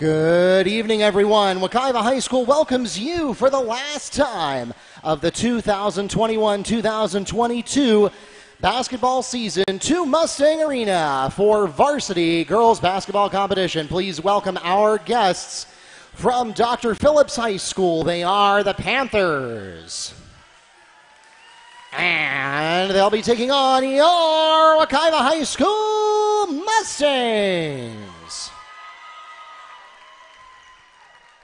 Good evening, everyone. Wekiva High School welcomes you for the last time of the 2021-2022 basketball season to Mustang Arena for Varsity girls basketball competition. Please welcome our guests from Dr. Phillips High School. They are the Panthers. And they'll be taking on your Wekiva High School Mustangs.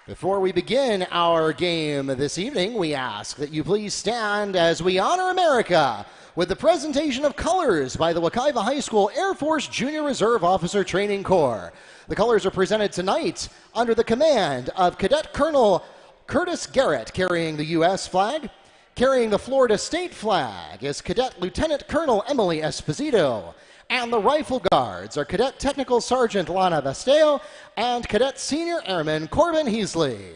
Before we begin our game this evening, we ask that you please stand as we honor America with the presentation of colors by the Wekiva High School Air Force Junior Reserve Officer Training Corps. The colors are presented tonight under the command of Cadet Colonel Curtis Garrett, carrying the U.S. flag. Carrying the Florida State flag is Cadet Lieutenant Colonel Emily Esposito. And the Rifle Guards are Cadet Technical Sergeant Lana Vesteo and Cadet Senior Airman Corbin Heasley.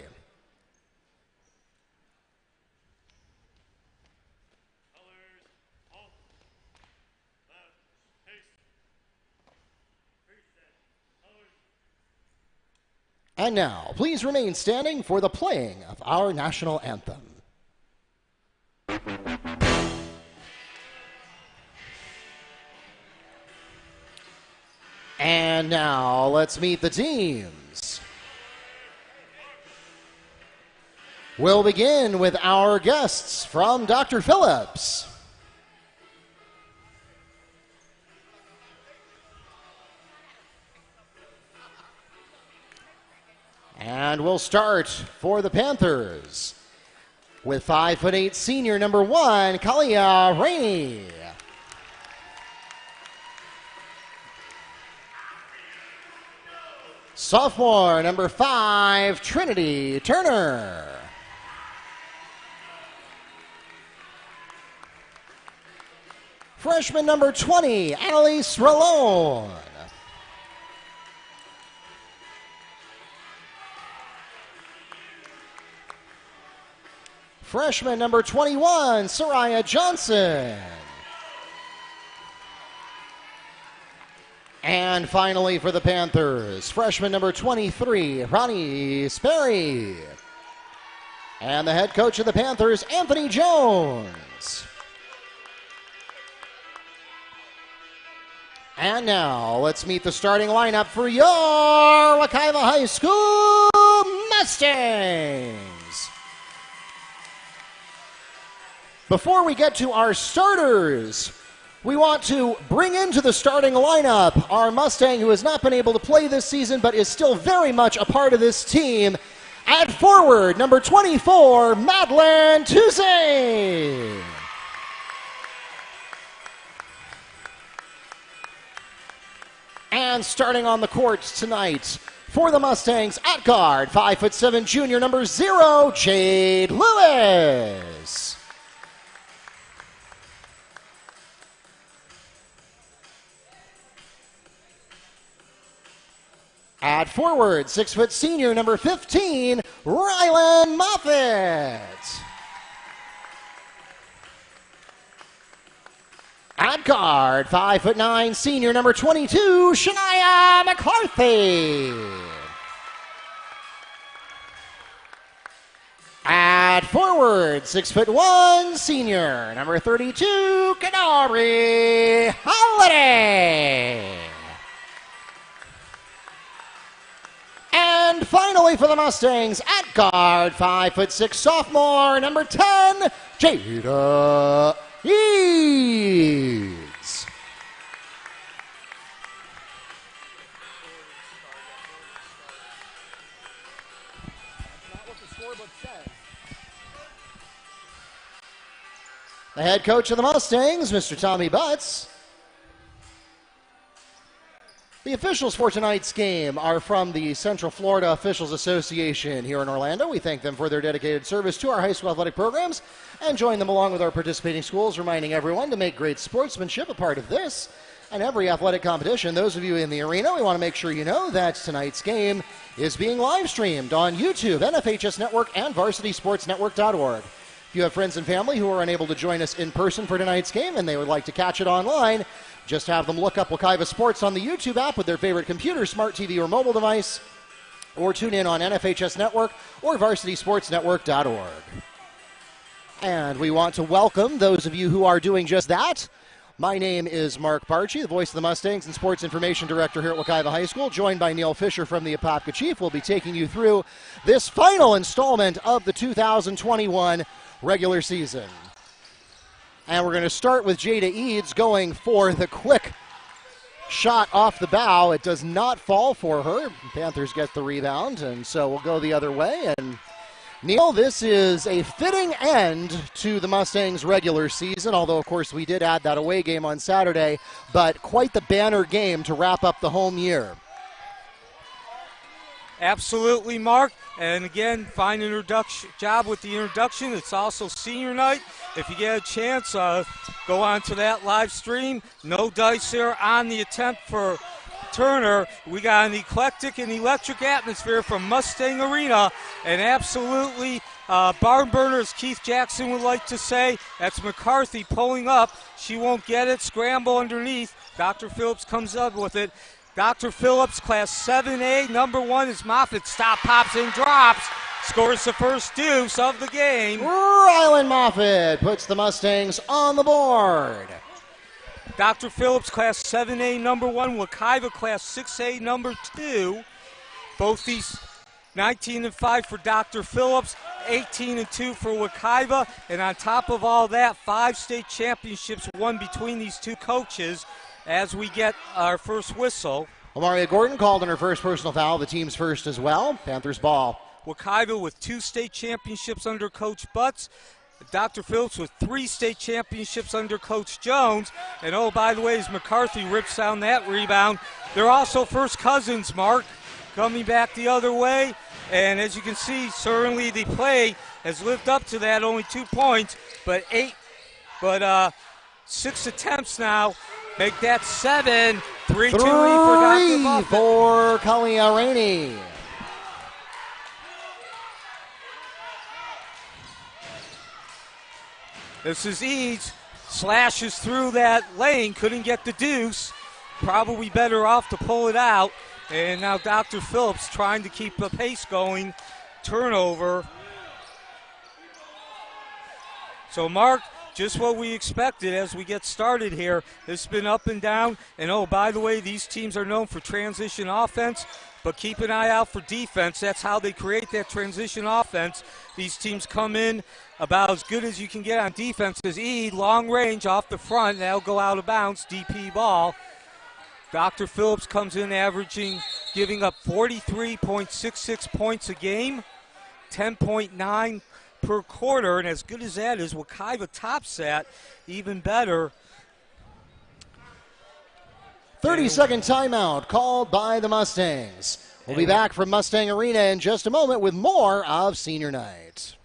And now, please remain standing for the playing of our national anthem. And now, let's meet the teams. We'll begin with our guests from Dr. Phillips. And we'll start for the Panthers with 5'8" senior number 1, Kalia Rainey. Sophomore number 5, Trinity Turner. Freshman number 20, Annalise Rolone. Freshman number 21, Soraya Johnson. And finally for the Panthers, freshman number 23, Ronnie Sperry. And the head coach of the Panthers, Anthony Jones. And now, let's meet the starting lineup for your Wekiva High School Mustangs. Before we get to our starters, we want to bring into the starting lineup our Mustang who has not been able to play this season but is still very much a part of this team. At forward, number 24, Madeline Toussaint. And starting on the court tonight for the Mustangs at guard, 5'7" junior number 0, Jade Lewis. At forward, 6' senior number 15, Rylan Moffitt. At guard, 5'9" senior number 22, Shania McCarthy. At forward, 6'1" senior number 32, Kadari Holiday. And finally for the Mustangs, at guard, 5'6" sophomore, number 10, Jada Eads. Not what the scorebook says. The head coach of the Mustangs, Mr. Tommy Butts. The officials for tonight's game are from the Central Florida Officials Association here in Orlando. We thank them for their dedicated service to our high school athletic programs and join them along with our participating schools, reminding everyone to make great sportsmanship a part of this and every athletic competition. Those of you in the arena, we want to make sure you know that tonight's game is being live streamed on YouTube, NFHS Network, and VarsitySportsNetwork.org. If you have friends and family who are unable to join us in person for tonight's game and they would like to catch it online, just have them look up Wekiva Sports on the YouTube app with their favorite computer, smart TV, or mobile device. or tune in on NFHS Network or varsitysportsnetwork.org. And we want to welcome those of you who are doing just that. My name is Mark Barchi, the voice of the Mustangs and sports information director here at Wekiva High School, joined by Neil Fisher from the Apopka Chief. We'll be taking you through this final installment of the 2021 regular season. And we're going to start with Jada Eads going for the quick shot off the bow. It does not fall for her. Panthers get the rebound, and so we'll go the other way. And Neil, this is a fitting end to the Mustangs' regular season, although, of course, we did add that away game on Saturday, but quite the banner game to wrap up the home year. Absolutely, Mark. And again, fine job with the introduction. It's also senior night. If you get a chance, go on to that live stream. No dice here on the attempt for Turner. We got an eclectic and electric atmosphere from Mustang Arena, and absolutely barn burner, as Keith Jackson would like to say. That's McCarthy pulling up. She won't get it. Scramble underneath. Dr. Phillips comes up with it. Dr. Phillips, Class 7A, number 1 is Moffitt. Stop, pops, and drops. Scores the first deuce of the game. Rylan Moffitt puts the Mustangs on the board. Dr. Phillips, Class 7A, number 1. Wekiva, Class 6A, number 2. Both these 19-5 for Dr. Phillips, 18-2 for Wekiva. And on top of all that, 5 state championships won between these two coaches as we get our first whistle. Amaria Gordon called on her first personal foul, the team's first as well. Panthers ball. Wekiva with 2 state championships under Coach Butts. Dr. Phillips with 3 state championships under Coach Jones. And oh, by the way, as McCarthy rips down that rebound, they're also first cousins, Mark, coming back the other way. And as you can see, certainly the play has lived up to that, only 2 points, but 6 attempts now. Make that 7. 3-2 lead for Dr. Moffitt. For Kalia Rainey. This is Eads, slashes through that lane, couldn't get the deuce. Probably better off to pull it out. And now Dr. Phillips trying to keep the pace going. Turnover. So Mark, just what we expected as we get started here. It's been up and down. And oh, by the way, these teams are known for transition offense, but keep an eye out for defense. That's how they create that transition offense. These teams come in about as good as you can get on defense. As long range off the front, that'll go out of bounds, DP ball. Dr. Phillips comes in averaging, giving up 43.66 points a game, 10.9 per quarter, and as good as that is, Wekiva tops that even better. 30-second timeout called by the Mustangs. We'll be back from Mustang Arena in just a moment with more of Senior Night.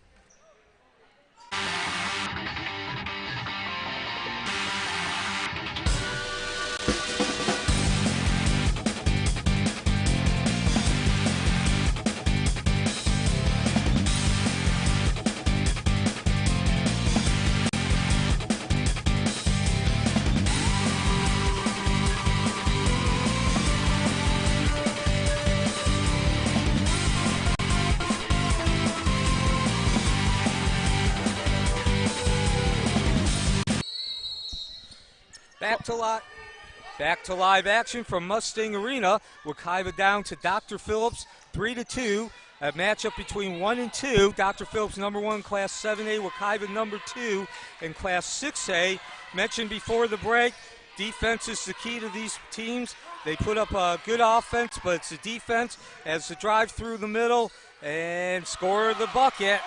Back to live action from Mustang Arena. Wekiva down to Dr. Phillips, 3-2. A matchup between 1 and 2. Dr. Phillips, number 1, Class 7A. Wekiva, number 2 in Class 6A. Mentioned before the break, defense is the key to these teams. They put up a good offense, but it's the defense as the drive through the middle and score the bucket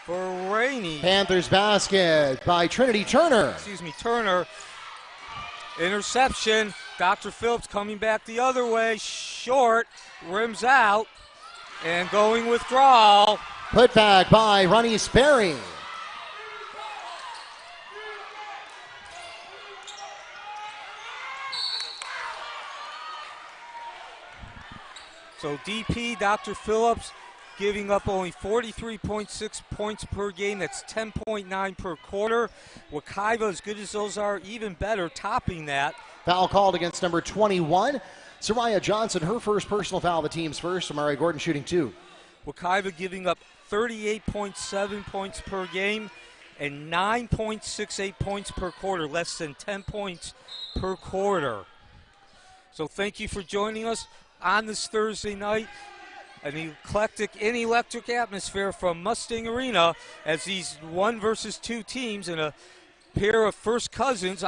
for Rainey. Panthers basket by Trinity Turner. Turner. Interception. Dr. Phillips coming back the other way. Short. Rims out. And going withdrawal. Put back by Ronnie Sperry. So DP, Dr. Phillips, giving up only 43.6 points per game. That's 10.9 per quarter. Wekiva, as good as those are, even better, topping that. Foul called against number 21, Soraya Johnson, her first personal foul, the team's first. Amari Gordon shooting 2. Wekiva giving up 38.7 points per game and 9.68 points per quarter, less than 10 points per quarter. So thank you for joining us on this Thursday night. An eclectic and electric atmosphere from Mustang Arena as these 1 versus 2 teams and a pair of first cousins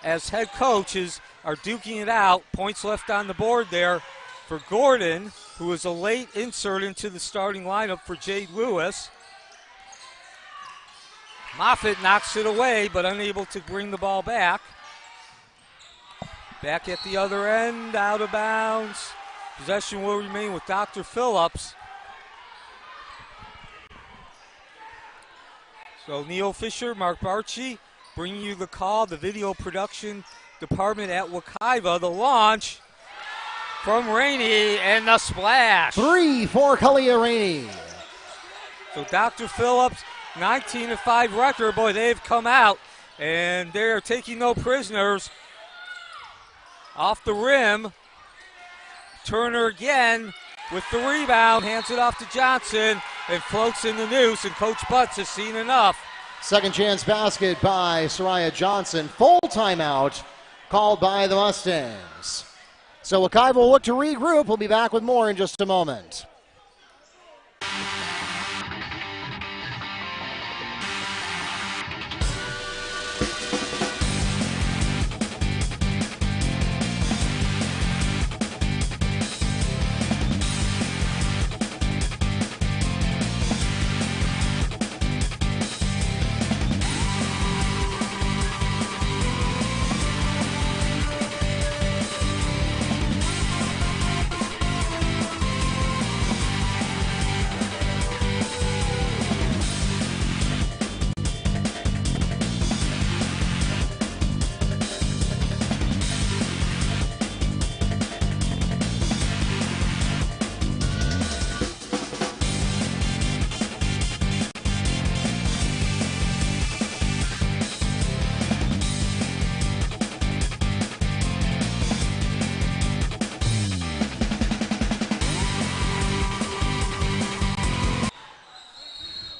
as head coaches are duking it out. Points left on the board there for Gordon, who was a late insert into the starting lineup for Jade Lewis. Moffitt knocks it away, but unable to bring the ball back. Back at the other end, out of bounds. Possession will remain with Dr. Phillips. So Neil Fisher, Mark Barchi, bringing you the call, the video production department at Wekiva. The launch from Rainey and the splash. 3 for Kalia Rainey. So Dr. Phillips, 19-5 record. Boy, they've come out and they're taking no prisoners. Off the rim. Turner again with the rebound, hands it off to Johnson and floats in the noose, and Coach Butts has seen enough. Second chance basket by Soraya Johnson. Full timeout called by the Mustangs. So Wekiva will look to regroup. We'll be back with more in just a moment.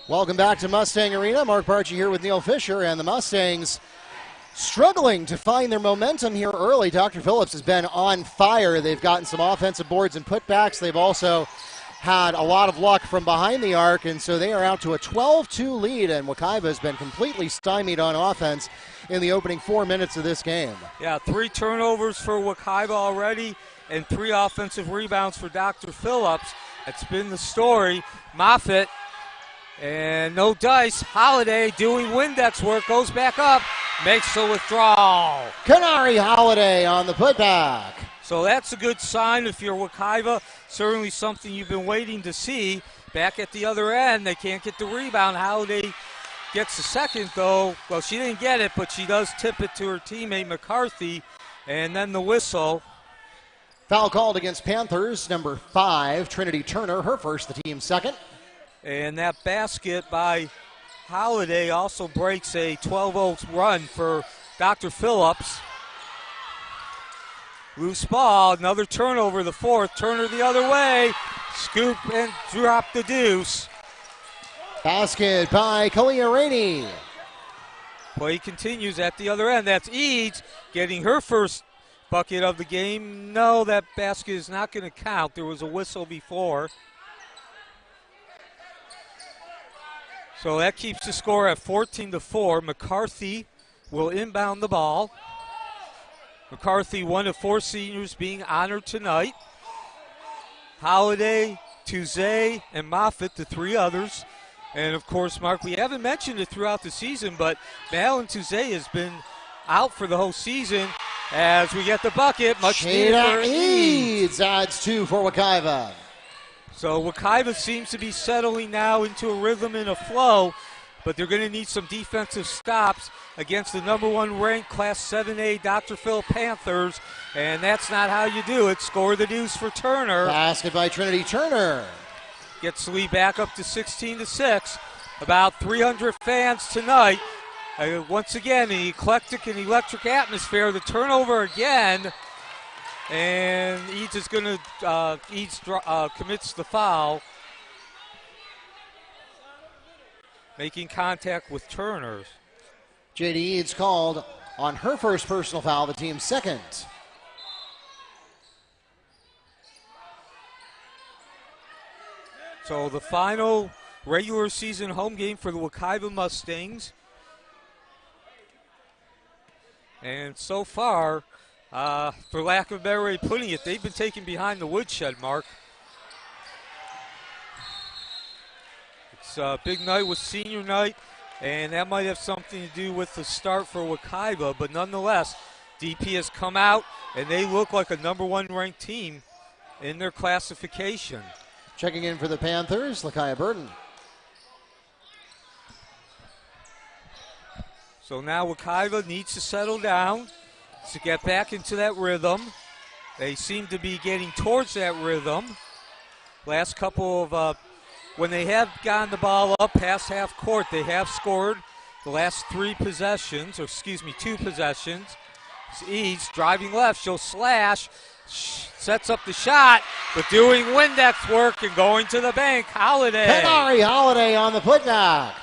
Welcome back to Mustang Arena. Mark Barchi here with Neil Fisher, and the Mustangs struggling to find their momentum here early. Dr. Phillips has been on fire. They've gotten some offensive boards and putbacks. They've also had a lot of luck from behind the arc, and so they are out to a 12-2 lead, and Wekiva has been completely stymied on offense in the opening 4 minutes of this game. Yeah, 3 turnovers for Wekiva already and 3 offensive rebounds for Dr. Phillips. That's been the story. Moffitt. And no dice. Holiday doing Windex work, goes back up, makes the withdrawal. Kanari Holiday on the putback. So that's a good sign if you're Wekiva. Certainly something you've been waiting to see. Back at the other end, they can't get the rebound. Holiday gets the second, though. Well, she didn't get it, but she does tip it to her teammate McCarthy. And then the whistle. Foul called against Panthers, number 5, Trinity Turner, her first, the team's second. And that basket by Holiday also breaks a 12-0 run for Dr. Phillips. Loose ball, another turnover, the 4th. Turner the other way. Scoop and drop the deuce. Basket by Kalia Rainey. Play continues at the other end. That's Eads getting her first bucket of the game. No, that basket is not going to count. There was a whistle before. So that keeps the score at 14-4. McCarthy will inbound the ball. McCarthy, one of 4 seniors being honored tonight. Holiday, Tuesday, and Moffitt, the 3 others. And, of course, Mark, we haven't mentioned it throughout the season, but Malin Tuesday has been out for the whole season as we get the bucket. Much needed for Eads. Adds 2 for Wekiva. So Wekiva seems to be settling now into a rhythm and a flow, but they're going to need some defensive stops against the number 1 ranked Class 7A Dr. Phil Panthers, and that's not how you do it. Score the deuce for Turner. Basket by Trinity Turner. Gets the lead back up to 16-6. About 300 fans tonight. Once again, the eclectic and electric atmosphere. The turnover again. And Eads is going to, commits the foul, making contact with Turner. J.D. Eads called on her first personal foul, the team's second. So the final regular season home game for the Wekiva Mustangs. And so far, for lack of a better way of putting it, they've been taken behind the woodshed, Mark. It's a big night with senior night, and that might have something to do with the start for Wekiva, but nonetheless, DP has come out, and they look like a number one ranked team in their classification. Checking in for the Panthers, Lakia Burton. So now Wekiva needs to settle down to get back into that rhythm. They seem to be getting towards that rhythm. Last couple of, when they have gotten the ball up past half court, they have scored the last two possessions. Eads driving left, she'll slash, sets up the shot, but doing Windex work and going to the bank. Holiday. Kenari Holiday on the putback.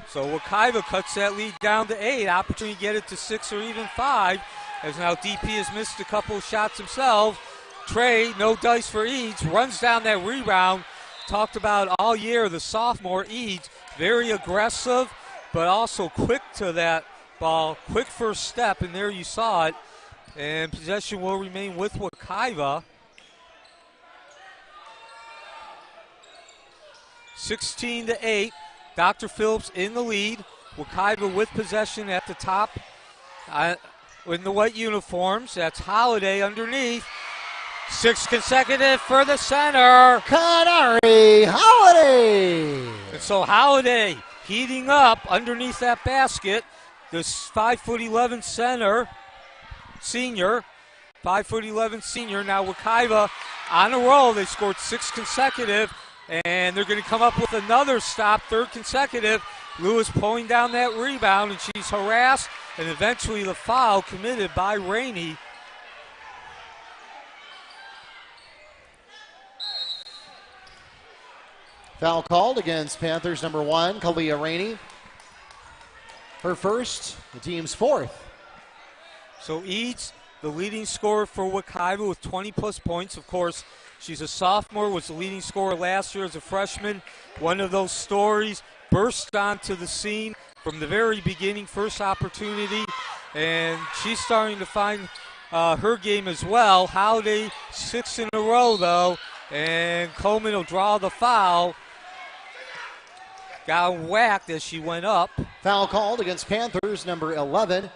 So Wekiva cuts that lead down to 8. Opportunity to get it to 6 or even 5. As now DP has missed a couple of shots himself. Trey, no dice for Eads, runs down that rebound. Talked about all year, the sophomore Eads, very aggressive, but also quick to that ball, quick first step, and there you saw it. And possession will remain with Wekiva. 16-8. Dr. Phillips in the lead. Wekiva with possession at the top in the white uniforms. That's Holiday underneath. 6 consecutive for the center. Kenari Holiday. And so Holiday heating up underneath that basket. This 5'11" senior. Now Wekiva on a roll. They scored 6 consecutive. And they're going to come up with another stop, 3rd consecutive. Lewis pulling down that rebound, and she's harassed, and eventually the foul committed by Rainey. Foul called against Panthers number 1, Kalia Rainey. Her first, the team's 4th. So Eads, the leading scorer for Wekiva with 20-plus points. Of course, she's a sophomore, was the leading scorer last year as a freshman. One of those stories, burst onto the scene from the very beginning, first opportunity, and she's starting to find her game as well. Holiday, 6 in a row, though, and Coleman will draw the foul. Got whacked as she went up. Foul called against Panthers number 11.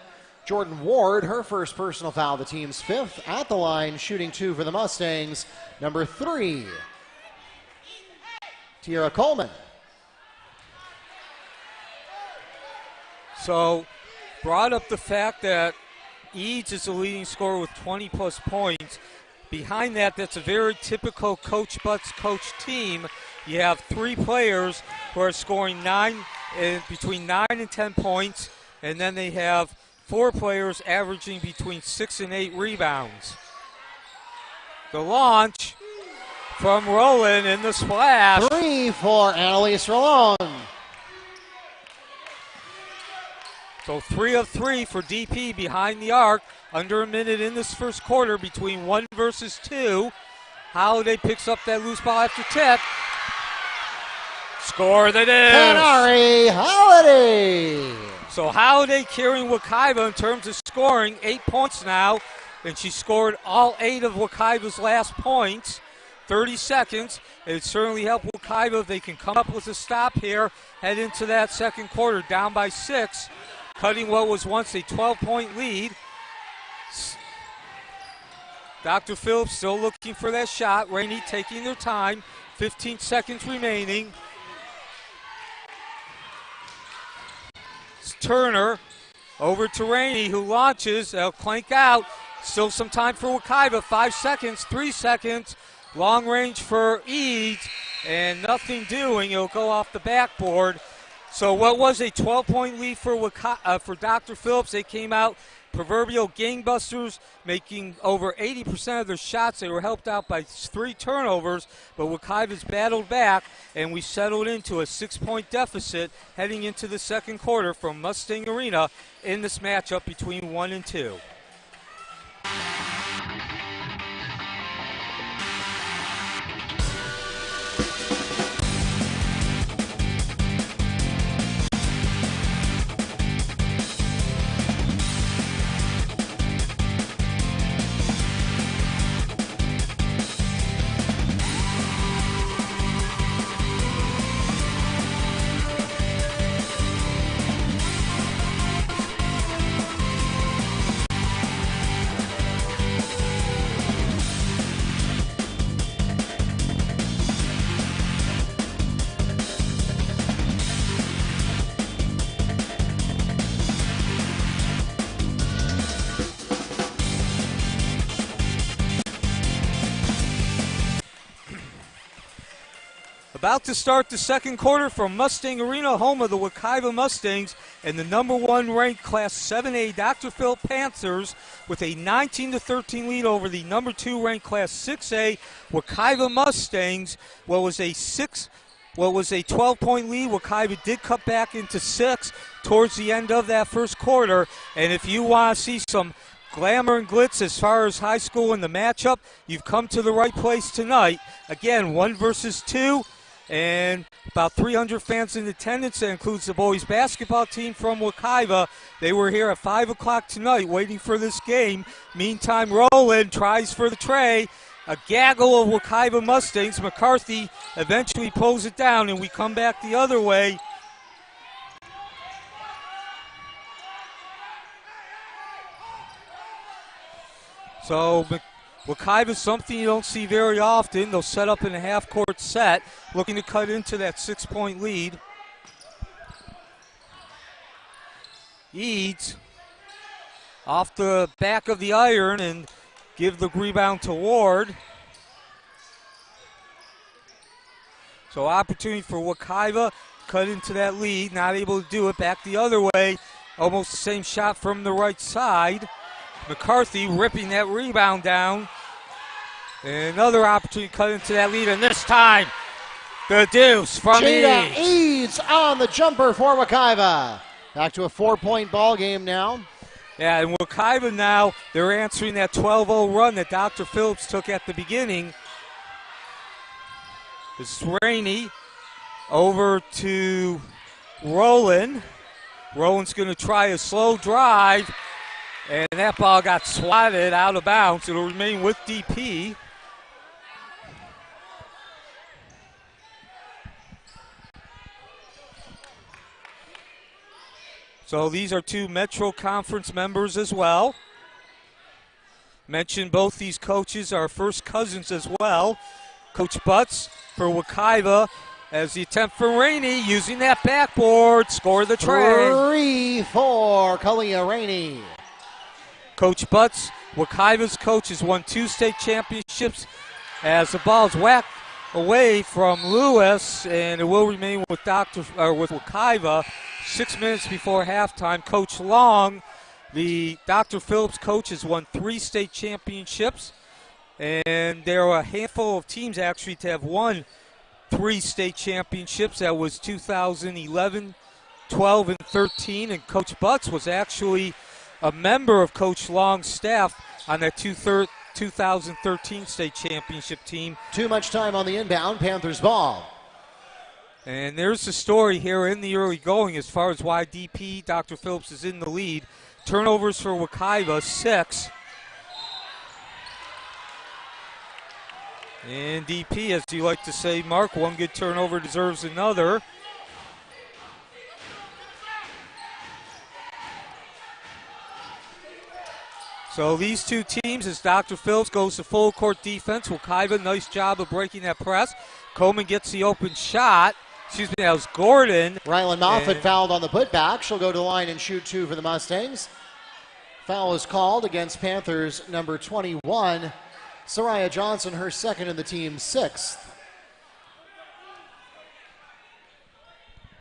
Jordan Ward, her first personal foul, the team's 5th. At the line, shooting 2 for the Mustangs, number 3, Tiara Coleman. So, brought up the fact that Eads is the leading scorer with 20-plus points. Behind that, that's a very typical Coach Butts coach team. You have 3 players who are scoring between 9 and 10 points, and then they have 4 players averaging between 6 and 8 rebounds. The launch from Rowland in the splash. 3 for Annalise Rolon. So 3 of 3 for DP behind the arc. Under a minute in this first quarter between 1 versus 2. Holiday picks up that loose ball after tip. Score the deuce. Kenari Holiday. So Holiday carrying Wekiva in terms of scoring, 8 points now, and she scored all 8 of Wekiva's last points. 30 seconds. It certainly helped Wekiva if they can come up with a stop here, head into that second quarter down by 6, cutting what was once a 12-point lead. Dr. Phillips still looking for that shot. Rainey taking their time. 15 seconds remaining. It's Turner over to Rainey, who launches. They'll clank out. Still some time for Wekiva. 5 seconds, 3 seconds. Long range for Eads, and nothing doing. It'll go off the backboard. So what was a 12-point lead for Dr. Phillips? They came out proverbial gangbusters, making over 80% of their shots. They were helped out by 3 turnovers, but Wekiva's battled back, and we settled into a 6-point deficit heading into the second quarter from Mustang Arena in this matchup between 1 and 2. About to start the second quarter from Mustang Arena, home of the Wekiva Mustangs, and the number 1 ranked Class 7A Dr. Phillips Panthers with a 19-13 lead over the number 2 ranked Class 6A Wekiva Mustangs. What was a 12-point lead, Wekiva did cut back into 6 towards the end of that first quarter. And if you want to see some glamour and glitz as far as high school in the matchup, you've come to the right place tonight. Again, 1 versus 2. And about 300 fans in attendance. That includes the boys basketball team from Wekiva. They were here at 5 o'clock tonight waiting for this game. Meantime, Rowland tries for the tray. A gaggle of Wekiva Mustangs. McCarthy eventually pulls it down, and we come back the other way. So Wekiva is something you don't see very often. They'll set up in a half-court set, looking to cut into that 6-point lead. Eads off the back of the iron and give the rebound to Ward. So opportunity for Wekiva, cut into that lead, not able to do it. Back the other way, almost the same shot from the right side. McCarthy ripping that rebound down. And another opportunity to cut into that lead, and this time, the deuce from Jada Eads. Eads on the jumper for Wekiva. Back to a 4-point ball game now. Yeah, and Wekiva now, they're answering that 12-0 run that Dr. Phillips took at the beginning. It's Rainey over to Rowland. Rowland's going to try a slow drive, and that ball got swatted out of bounds. It'll remain with DP. So these are 2 Metro Conference members as well. Mentioned both these coaches are first cousins as well. Coach Butts for Wekiva as the attempt for Rainey using that backboard, score the tray. 3-4, Kalia Rainey. Coach Butts, Wekiva's coach, has won 2 state championships as the ball is whacked away from Lewis, and it will remain with Wekiva. 6 minutes before halftime, Coach Long, the Dr. Phillips coach, has won 3 state championships, and there are a handful of teams actually to have won 3 state championships. That was 2011, 12, and 13, and Coach Butts was actually a member of Coach Long's staff on that 2013 state championship team. Too much time on the inbound, Panthers ball. And there's the story here in the early going as far as why DP, Dr. Phillips, is in the lead. Turnovers for Wekiva, 6. And DP, as you like to say, Mark, one good turnover deserves another. So these 2 teams, as Dr. Phillips goes to full court defense, Wekiva, nice job of breaking that press. Coleman gets the open shot. Excuse me, that was Gordon. Rylan Moffett fouled on the putback. She'll go to the line and shoot 2 for the Mustangs. Foul is called against Panthers number 21, Soraya Johnson, her second in the team's 6th.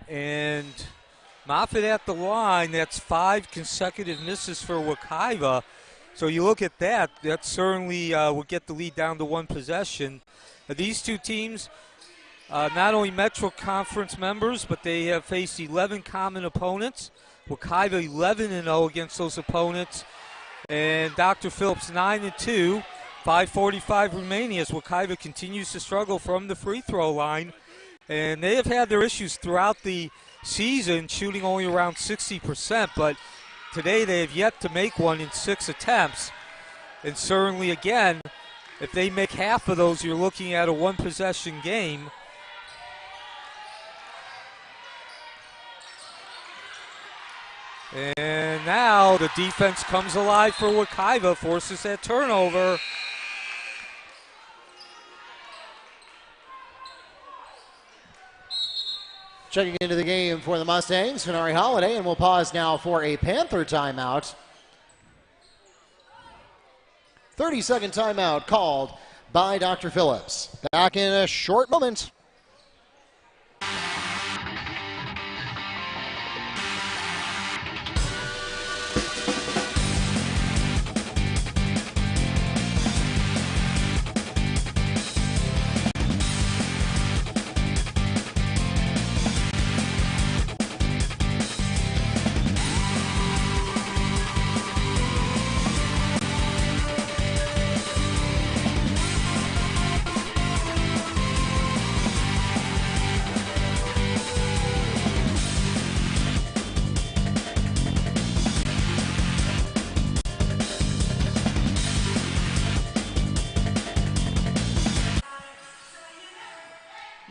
And Moffitt at the line, that's 5 consecutive misses for Wekiva. So you look at that, that certainly will get the lead down to 1 possession. These two teams, not only Metro Conference members, but they have faced 11 common opponents. Wekiva 11-0 against those opponents. And Dr. Phillips 9-2, 5:45 remaining as Wekiva continues to struggle from the free throw line. And they have had their issues throughout the season, shooting only around 60%, but today they have yet to make one in 6 attempts. And certainly, again, if they make half of those, you're looking at a 1-possession game. And now the defense comes alive for Wekiva, forces that turnover. Checking into the game for the Mustangs, Kanari Holiday, and we'll pause now for a Panther timeout. 30-second timeout called by Dr. Phillips. Back in a short moment.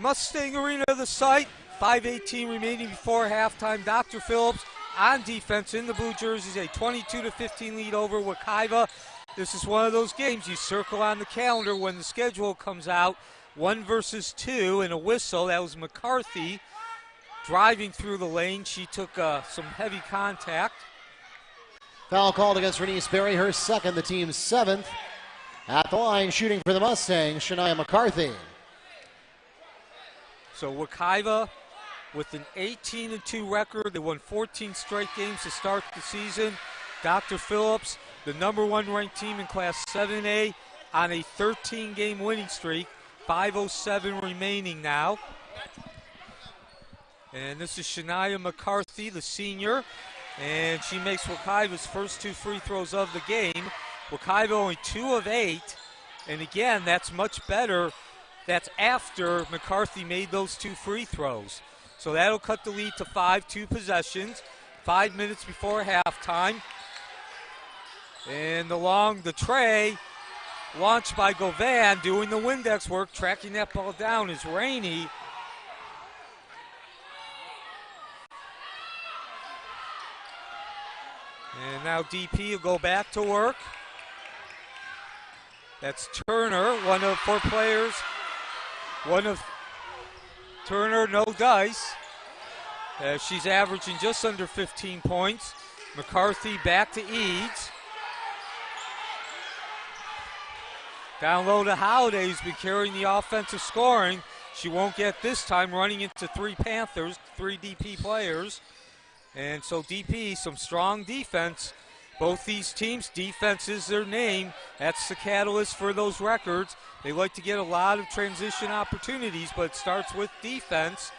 Mustang Arena, the site, 5:18 remaining before halftime. Dr. Phillips on defense in the blue jerseys, a 22-15 lead over Wekiva. This is one of those games you circle on the calendar when the schedule comes out. 1 versus 2 and a whistle. That was McCarthy driving through the lane. She took some heavy contact. Foul called against Renese Berry, her second, the team's 7th. At the line, shooting for the Mustangs, Shania McCarthy. So Wekiva with an 18-2 record. They won 14 straight games to start the season. Dr. Phillips, the number 1 ranked team in Class 7A, on a 13-game winning streak. 5:07 remaining now. And this is Shania McCarthy, the senior. And she makes Wekiva's first 2 free throws of the game. Wekiva only 2 of 8. And again, that's much better. That's after McCarthy made those 2 free throws. So that'll cut the lead to 5, 2 possessions. 5 minutes before halftime. And along the tray, launched by Govan, doing the Windex work, tracking that ball down is Rainey. And now DP will go back to work. That's Turner, one of 4 players. One of Turner, no dice. She's averaging just under 15 points. McCarthy back to Eads. Down low to Holiday, who's been carrying the offensive scoring. She won't get this time, running into 3 Panthers, 3 DP players. And so DP, some strong defense. Both these teams, defense is their name. That's the catalyst for those records. They like to get a lot of transition opportunities, but it starts with defense.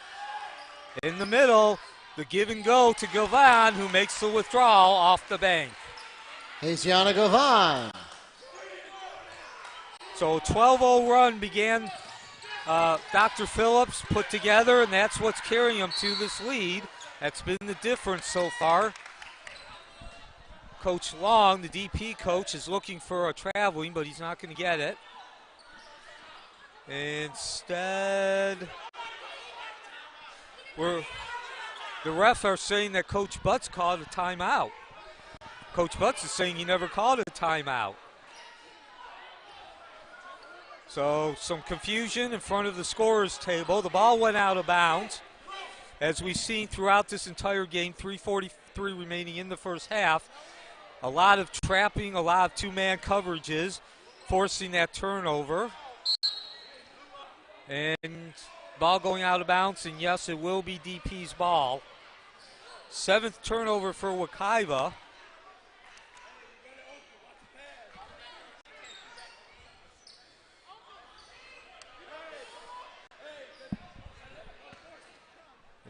In the middle, the give and go to Govan, who makes the withdrawal off the bank. Haziana Govan. So a 12-0 run began Dr. Phillips put together, and that's what's carrying them to this lead. That's been the difference so far. Coach Long, the DP coach, is looking for a traveling, but he's not going to get it. Instead, the refs are saying that Coach Butts called a timeout. Coach Butts is saying he never called a timeout. So some confusion in front of the scorer's table. The ball went out of bounds. As we've seen throughout this entire game, 3:43 remaining in the first half. A lot of trapping, a lot of 2-man coverages, forcing that turnover. And ball going out of bounds, and yes, it will be DP's ball. 7th turnover for Wekiva.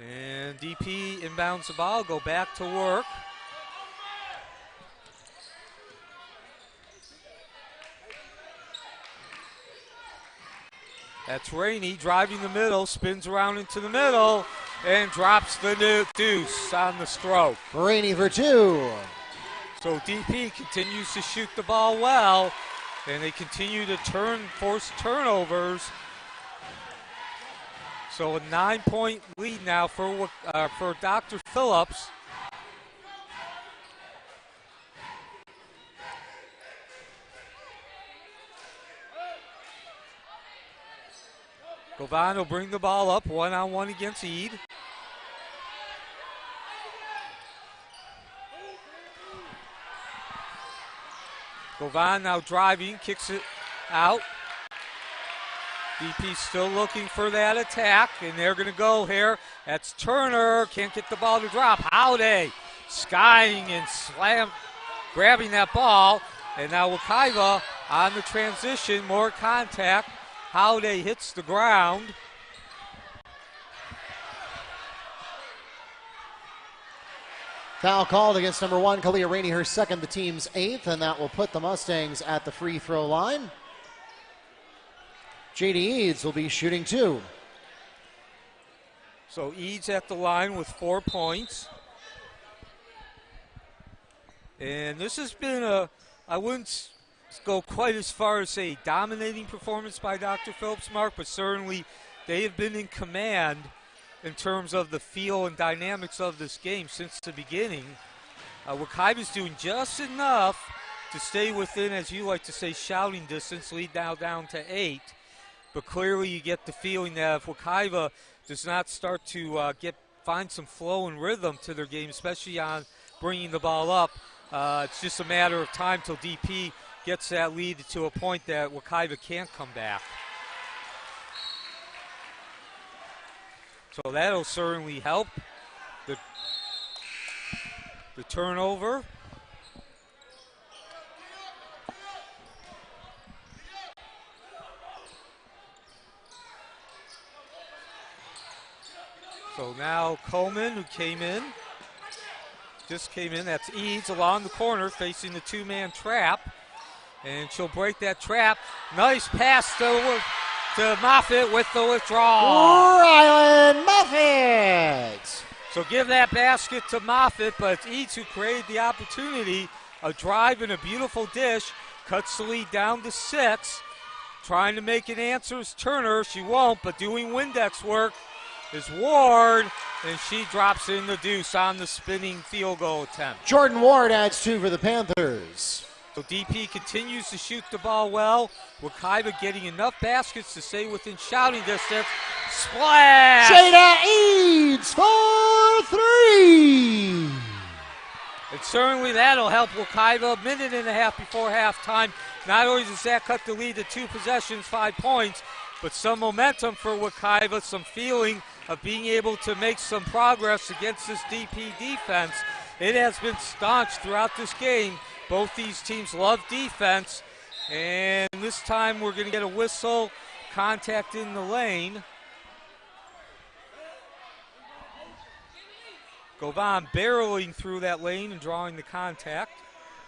And DP inbounds the ball, go back to work. That's Rainey driving the middle, spins around into the middle, and drops the deuce on the stroke. Rainey for 2. So DP continues to shoot the ball well, and they continue to force turnovers. So a 9-point lead now for Dr. Phillips. Govan will bring the ball up, one-on-one against Eid. Govan now driving, kicks it out. DP still looking for that attack, and they're going to go here. That's Turner, can't get the ball to drop. Howday skying and grabbing that ball. And now Wekiva on the transition, more contact. Howday hits the ground. Foul called against number 1, Kalia Rainey, her second, the team's 8th, and that will put the Mustangs at the free throw line. JD Eads will be shooting 2. So Eads at the line with 4 points. And this has been I wouldn't go quite as far as say dominating performance by Dr. Phillips, Mark, but certainly they have been in command in terms of the feel and dynamics of this game since the beginning. Wekiva's doing just enough to stay within, as you like to say, shouting distance, lead now down to 8. But clearly you get the feeling that if Wekiva does not start to find some flow and rhythm to their game, especially on bringing the ball up, it's just a matter of time till DP gets that lead to a point that Wekiva can't come back. So that'll certainly help. The turnover. So now Coleman, who just came in, that's Eads along the corner facing the 2-man trap. And she'll break that trap. Nice pass to Moffitt with the withdrawal. Rylan Moffitt! So give that basket to Moffitt, but it's Eads who created the opportunity. A drive and a beautiful dish. Cuts the lead down to 6. Trying to make an answer is Turner. She won't, but doing Windex work is Ward, and she drops in the deuce on the spinning field goal attempt. Jordan Ward adds 2 for the Panthers. So DP continues to shoot the ball well. Wekiva getting enough baskets to stay within shouting distance. Splash! Jada Eads for 3! And certainly that'll help Wekiva. A minute and a half before halftime. Not only does that cut the lead to 2 possessions, 5 points, but some momentum for Wekiva, some feeling of being able to make some progress against this DP defense. It has been staunch throughout this game. Both these teams love defense, and this time we're going to get a whistle, contact in the lane. Govan barreling through that lane and drawing the contact.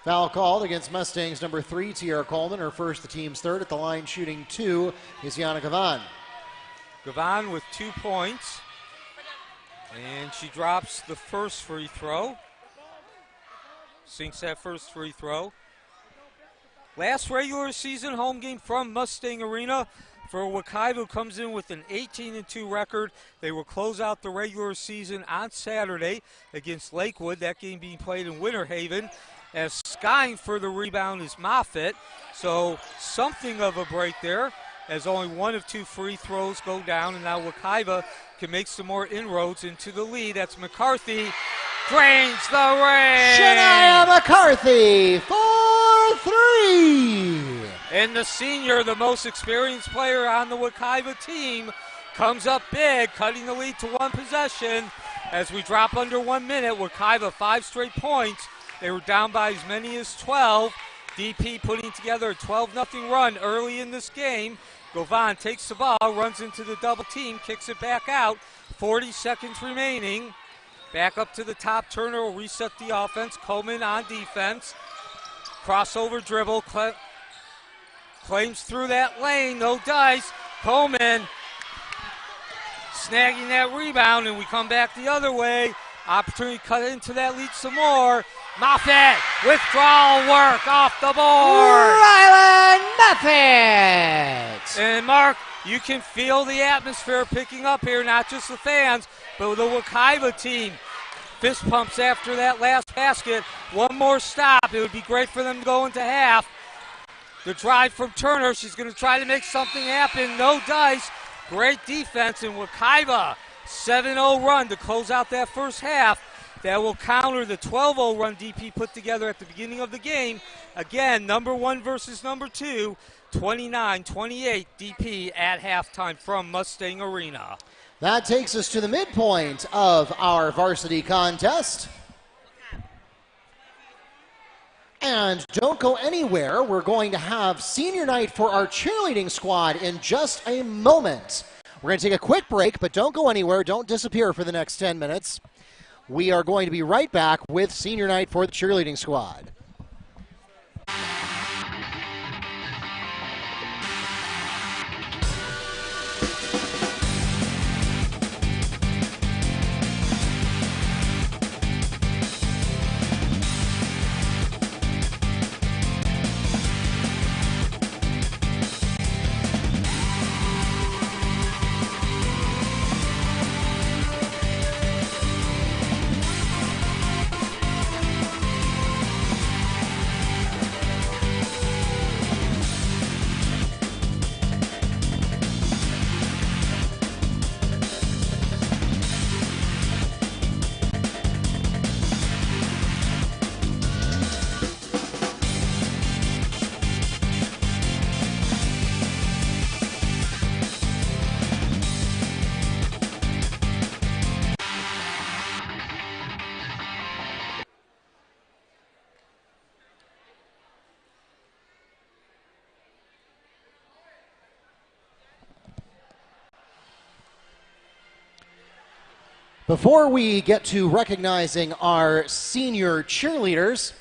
Foul called against Mustangs number 3, Tiara Coleman, her first, the team's 3rd. At the line shooting 2 is Yana Govan. Govan with 2 points, and she drops the first free throw. Sinks that first free throw. Last regular season home game from Mustang Arena for Wekiva, who comes in with an 18-2 record. They will close out the regular season on Saturday against Lakewood, that game being played in Winter Haven. As skying for the rebound is Moffitt. So something of a break there, as only 1 of 2 free throws go down, and now Wekiva can make some more inroads into the lead. That's McCarthy. Drains the ring. Shania McCarthy for 3. And the senior, the most experienced player on the Wekiva team, comes up big, cutting the lead to 1 possession. as we drop under 1 minute. Wekiva 5 straight points. They were down by as many as 12. DP putting together a 12-0 run early in this game. Govan takes the ball, runs into the double team, kicks it back out. 40 seconds remaining. Back up to the top. Turner will reset the offense. Coleman on defense. Crossover dribble. Claims through that lane. No dice. Coleman snagging that rebound, and we come back the other way. Opportunity to cut into that lead some more. Moffitt, withdrawal work off the board. Rylan Moffitt! And Mark, you can feel the atmosphere picking up here, not just the fans, but the Wekiva team. Fist pumps after that last basket. One more stop. It would be great for them to go into half. The drive from Turner. She's going to try to make something happen. No dice. Great defense in Wekiva. 7-0 run to close out that first half. That will counter the 12-0 run DP put together at the beginning of the game. Again, number 1 versus number 2. 29-28 DP at halftime from Mustang Arena. That takes us to the midpoint of our varsity contest. And don't go anywhere. We're going to have senior night for our cheerleading squad in just a moment. We're going to take a quick break, but don't go anywhere. Don't disappear for the next 10 minutes. We are going to be right back with senior night for the cheerleading squad. Before we get to recognizing our senior cheerleaders,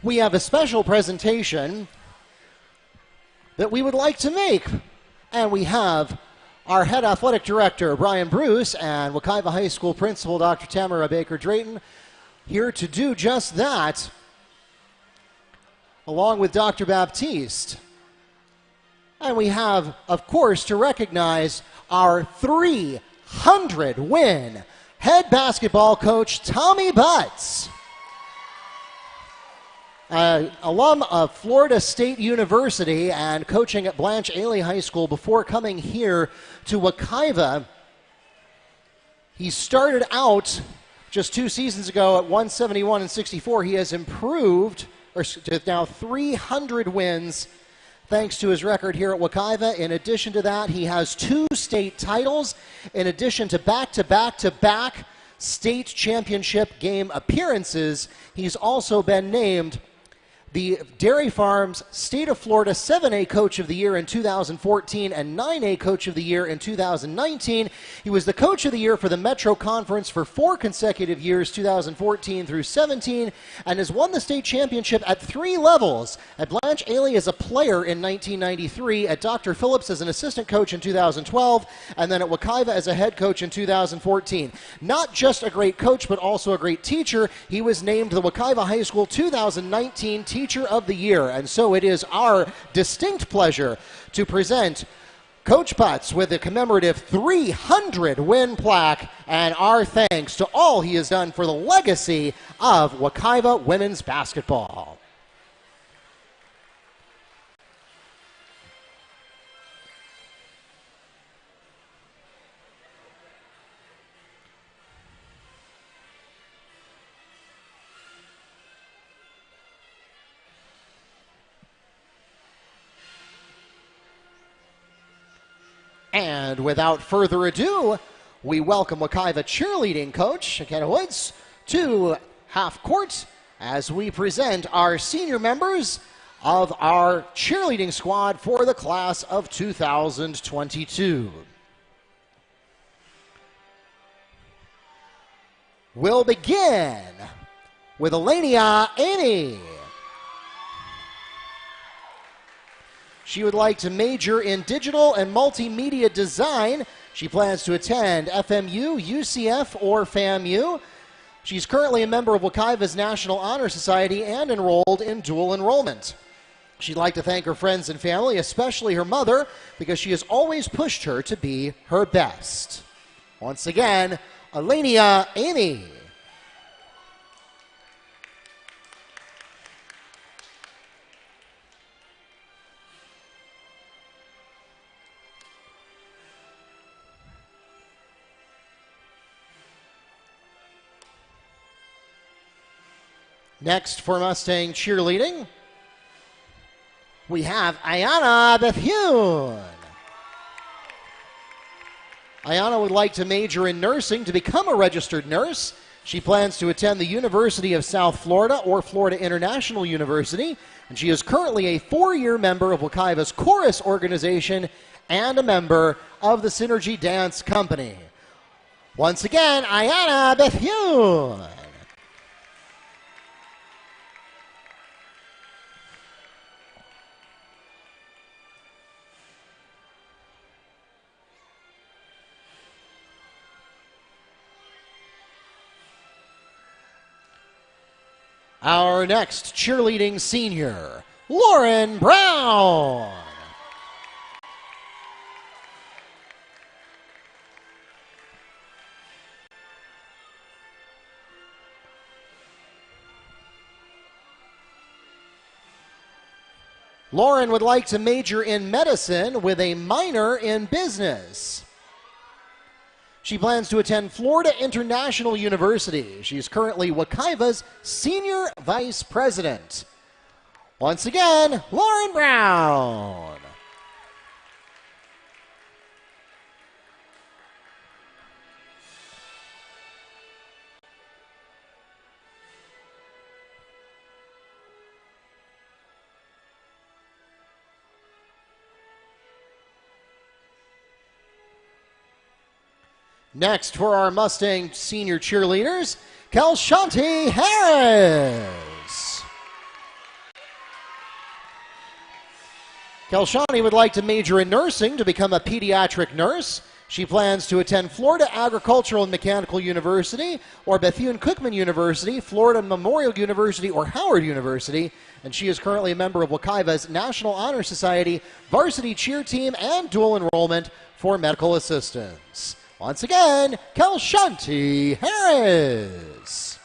we have a special presentation that we would like to make. And we have our head athletic director, Brian Bruce, and Wekiva High School principal, Dr. Tamara Baker-Drayton, here to do just that, along with Dr. Baptiste. And we have, of course, to recognize our 300-win head basketball coach, Tommy Butts. Alum of Florida State University and coaching at Blanche Ailey High School before coming here to Wekiva. He started out just 2 seasons ago at 171-64. He has improved to now 300 wins thanks to his record here at Wekiva. In addition to that, he has 2 state titles in addition to back-to-back-to-back state championship game appearances. He's also been named the Dairy Farms State of Florida 7A Coach of the Year in 2014 and 9A Coach of the Year in 2019. He was the Coach of the Year for the Metro Conference for 4 consecutive years, 2014 through 17, and has won the state championship at 3 levels. At Blanche Ailey as a player in 1993, at Dr. Phillips as an assistant coach in 2012, and then at Wekiva as a head coach in 2014. Not just a great coach, but also a great teacher. He was named the Wekiva High School 2019 Teacher of the Year, and so it is our distinct pleasure to present Coach Butts with a commemorative 300-win plaque and our thanks to all he has done for the legacy of Wekiva women's basketball. And without further ado, we welcome Wekiva cheerleading coach, Kenna Woods, to half court as we present our senior members of our cheerleading squad for the class of 2022. We'll begin with Elenia Aney. She would like to major in digital and multimedia design. She plans to attend FMU, UCF, or FAMU. She's currently a member of Wekiva's National Honor Society and enrolled in dual enrollment. She'd like to thank her friends and family, especially her mother, because she has always pushed her to be her best. Once again, Elenia Aney. Next for Mustang cheerleading, we have Ayana Bethune. Ayana would like to major in nursing to become a registered nurse. She plans to attend the University of South Florida or Florida International University, and she is currently a 4-year member of Wekiva's chorus organization and a member of the Synergy Dance Company. Once again, Ayana Bethune. Our next cheerleading senior, Lauren Brown. Lauren would like to major in medicine with a minor in business. She plans to attend Florida International University. She's currently Wekiva's Senior Vice President. Once again, Lauren Brown. Next for our Mustang senior cheerleaders, Kelshanti Harris. Kelshanti would like to major in nursing to become a pediatric nurse. She plans to attend Florida Agricultural and Mechanical University or Bethune-Cookman University, Florida Memorial University, or Howard University. And she is currently a member of Wekiva's National Honor Society, Varsity Cheer Team, and dual enrollment for medical assistants. Once again, Kelshanti Harris.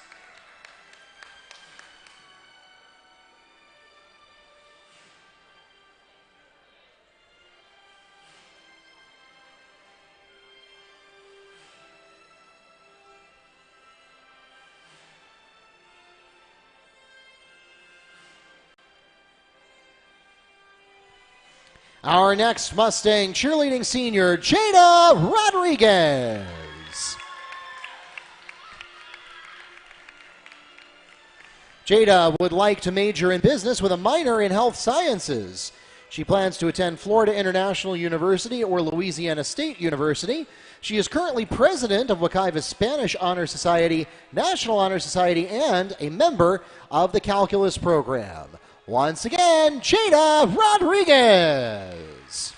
Our next Mustang cheerleading senior, Jada Rodriguez. Jada would like to major in business with a minor in health sciences. She plans to attend Florida International University or Louisiana State University. She is currently president of Wekiva's Spanish Honor Society, National Honor Society, and a member of the Calculus program. Once again, Jada Rodriguez.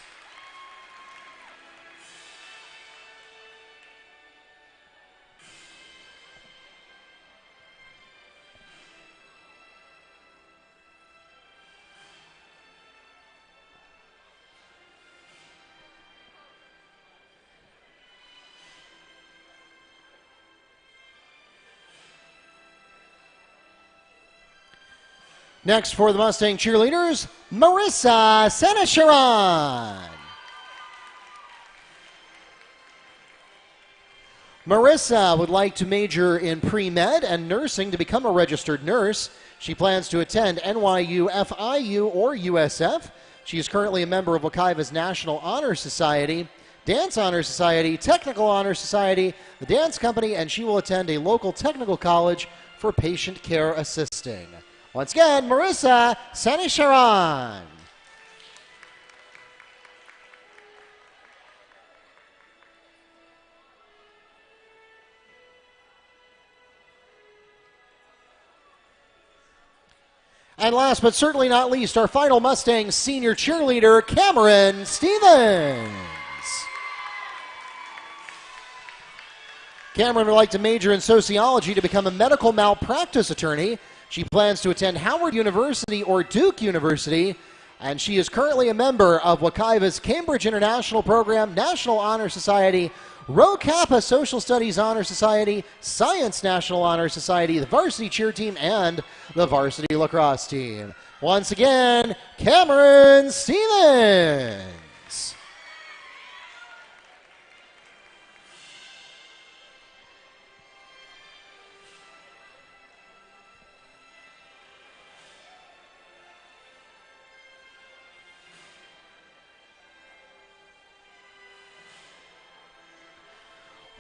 Next for the Mustang cheerleaders, Marissa Senesharan. Marissa would like to major in pre-med and nursing to become a registered nurse. She plans to attend NYU, FIU, or USF. She is currently a member of Wekiva's National Honor Society, Dance Honor Society, Technical Honor Society, the Dance Company, and she will attend a local technical college for patient care assisting. Once again, Marissa Sanisharan. And last but certainly not least, our final Mustangs senior cheerleader, Cameron Stevens. Cameron would like to major in sociology to become a medical malpractice attorney. She plans to attend Howard University or Duke University, and she is currently a member of Wekiva's Cambridge International Program, National Honor Society, Rho Kappa Social Studies Honor Society, Science National Honor Society, the Varsity Cheer Team, and the Varsity Lacrosse Team. Once again, Cameron Stevens.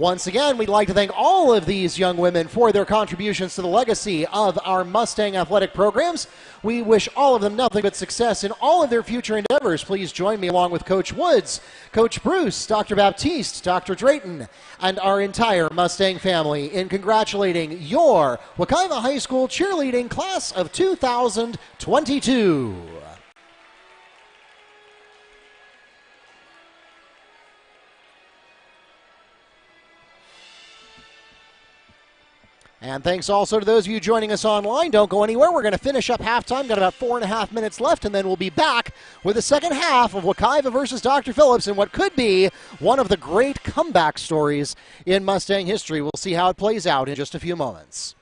Once again, we'd like to thank all of these young women for their contributions to the legacy of our Mustang athletic programs. We wish all of them nothing but success in all of their future endeavors. Please join me along with Coach Woods, Coach Bruce, Dr. Baptiste, Dr. Drayton, and our entire Mustang family in congratulating your Wekiva High School cheerleading class of 2022. And thanks also to those of you joining us online. Don't go anywhere. We're going to finish up halftime. Got about 4.5 minutes left, and then we'll be back with the second half of Wekiva versus Dr. Phillips in what could be one of the great comeback stories in Mustang history. We'll see how it plays out in just a few moments.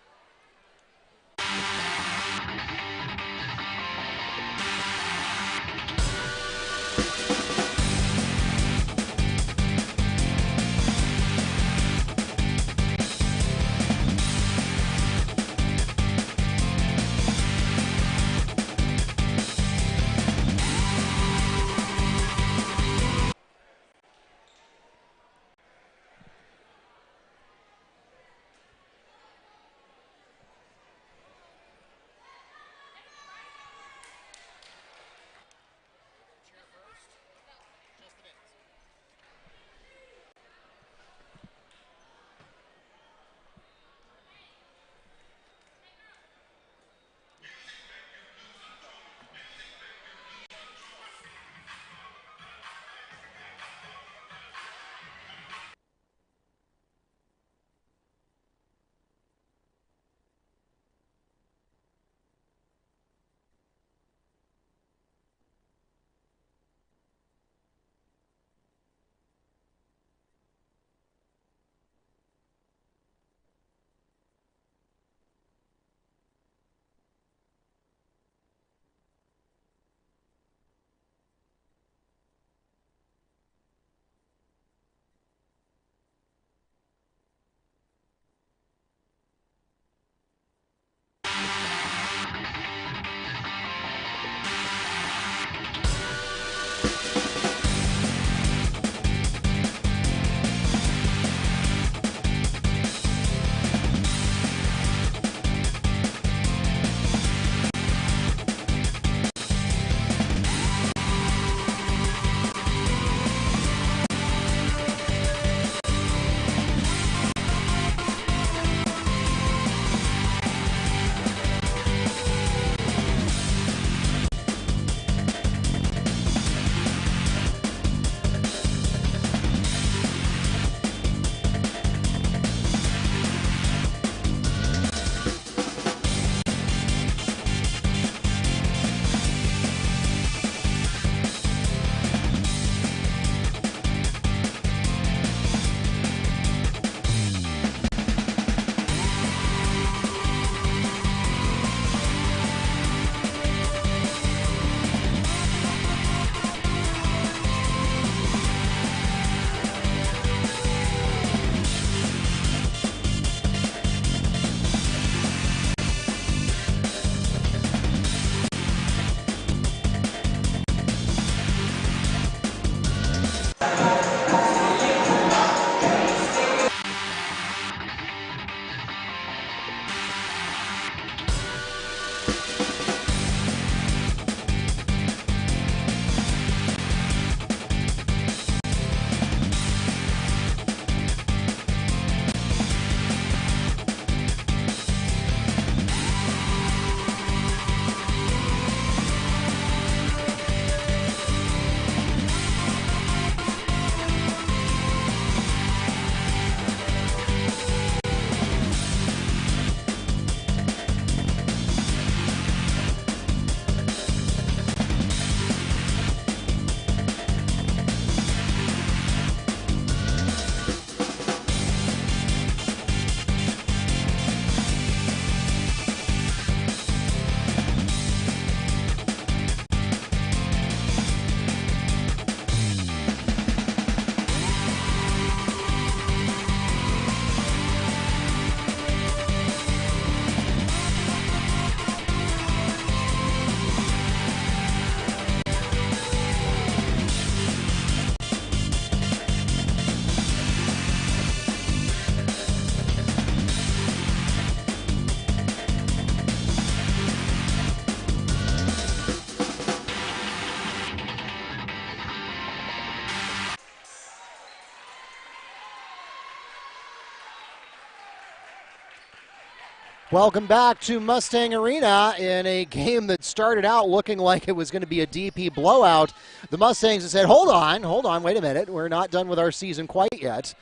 Welcome back to Mustang Arena in a game that started out looking like it was going to be a DP blowout. The Mustangs have said, hold on, wait a minute. We're not done with our season quite yet.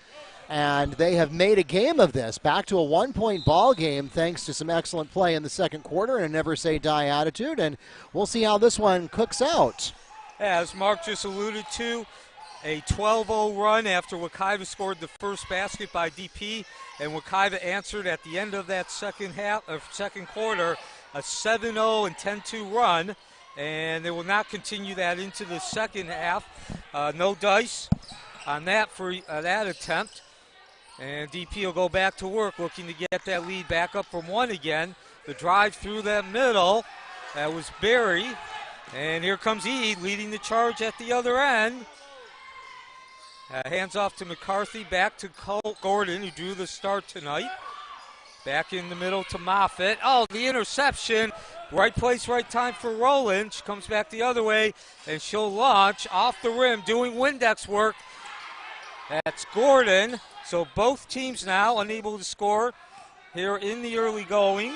And they have made a game of this, back to a one-point ball game thanks to some excellent play in the second quarter and a never-say-die attitude. And we'll see how this one cooks out. As Mark just alluded to, a 12-0 run after Wekiva scored the first basket by DP, and Wekiva answered at the end of that second quarter, a 7-0 and 10-2 run, and they will not continue that into the second half. No dice on that for that attempt, and DP will go back to work, looking to get that lead back up from one again. The drive through that middle, that was Barry, and here comes Ede leading the charge at the other end. Hands off to McCarthy, back to Colt Gordon, who drew the start tonight. Back in the middle to Moffitt. Oh, the interception. Right place, right time for Rowland. She comes back the other way, and she'll launch off the rim, doing Windex work. That's Gordon. So both teams now unable to score here in the early going.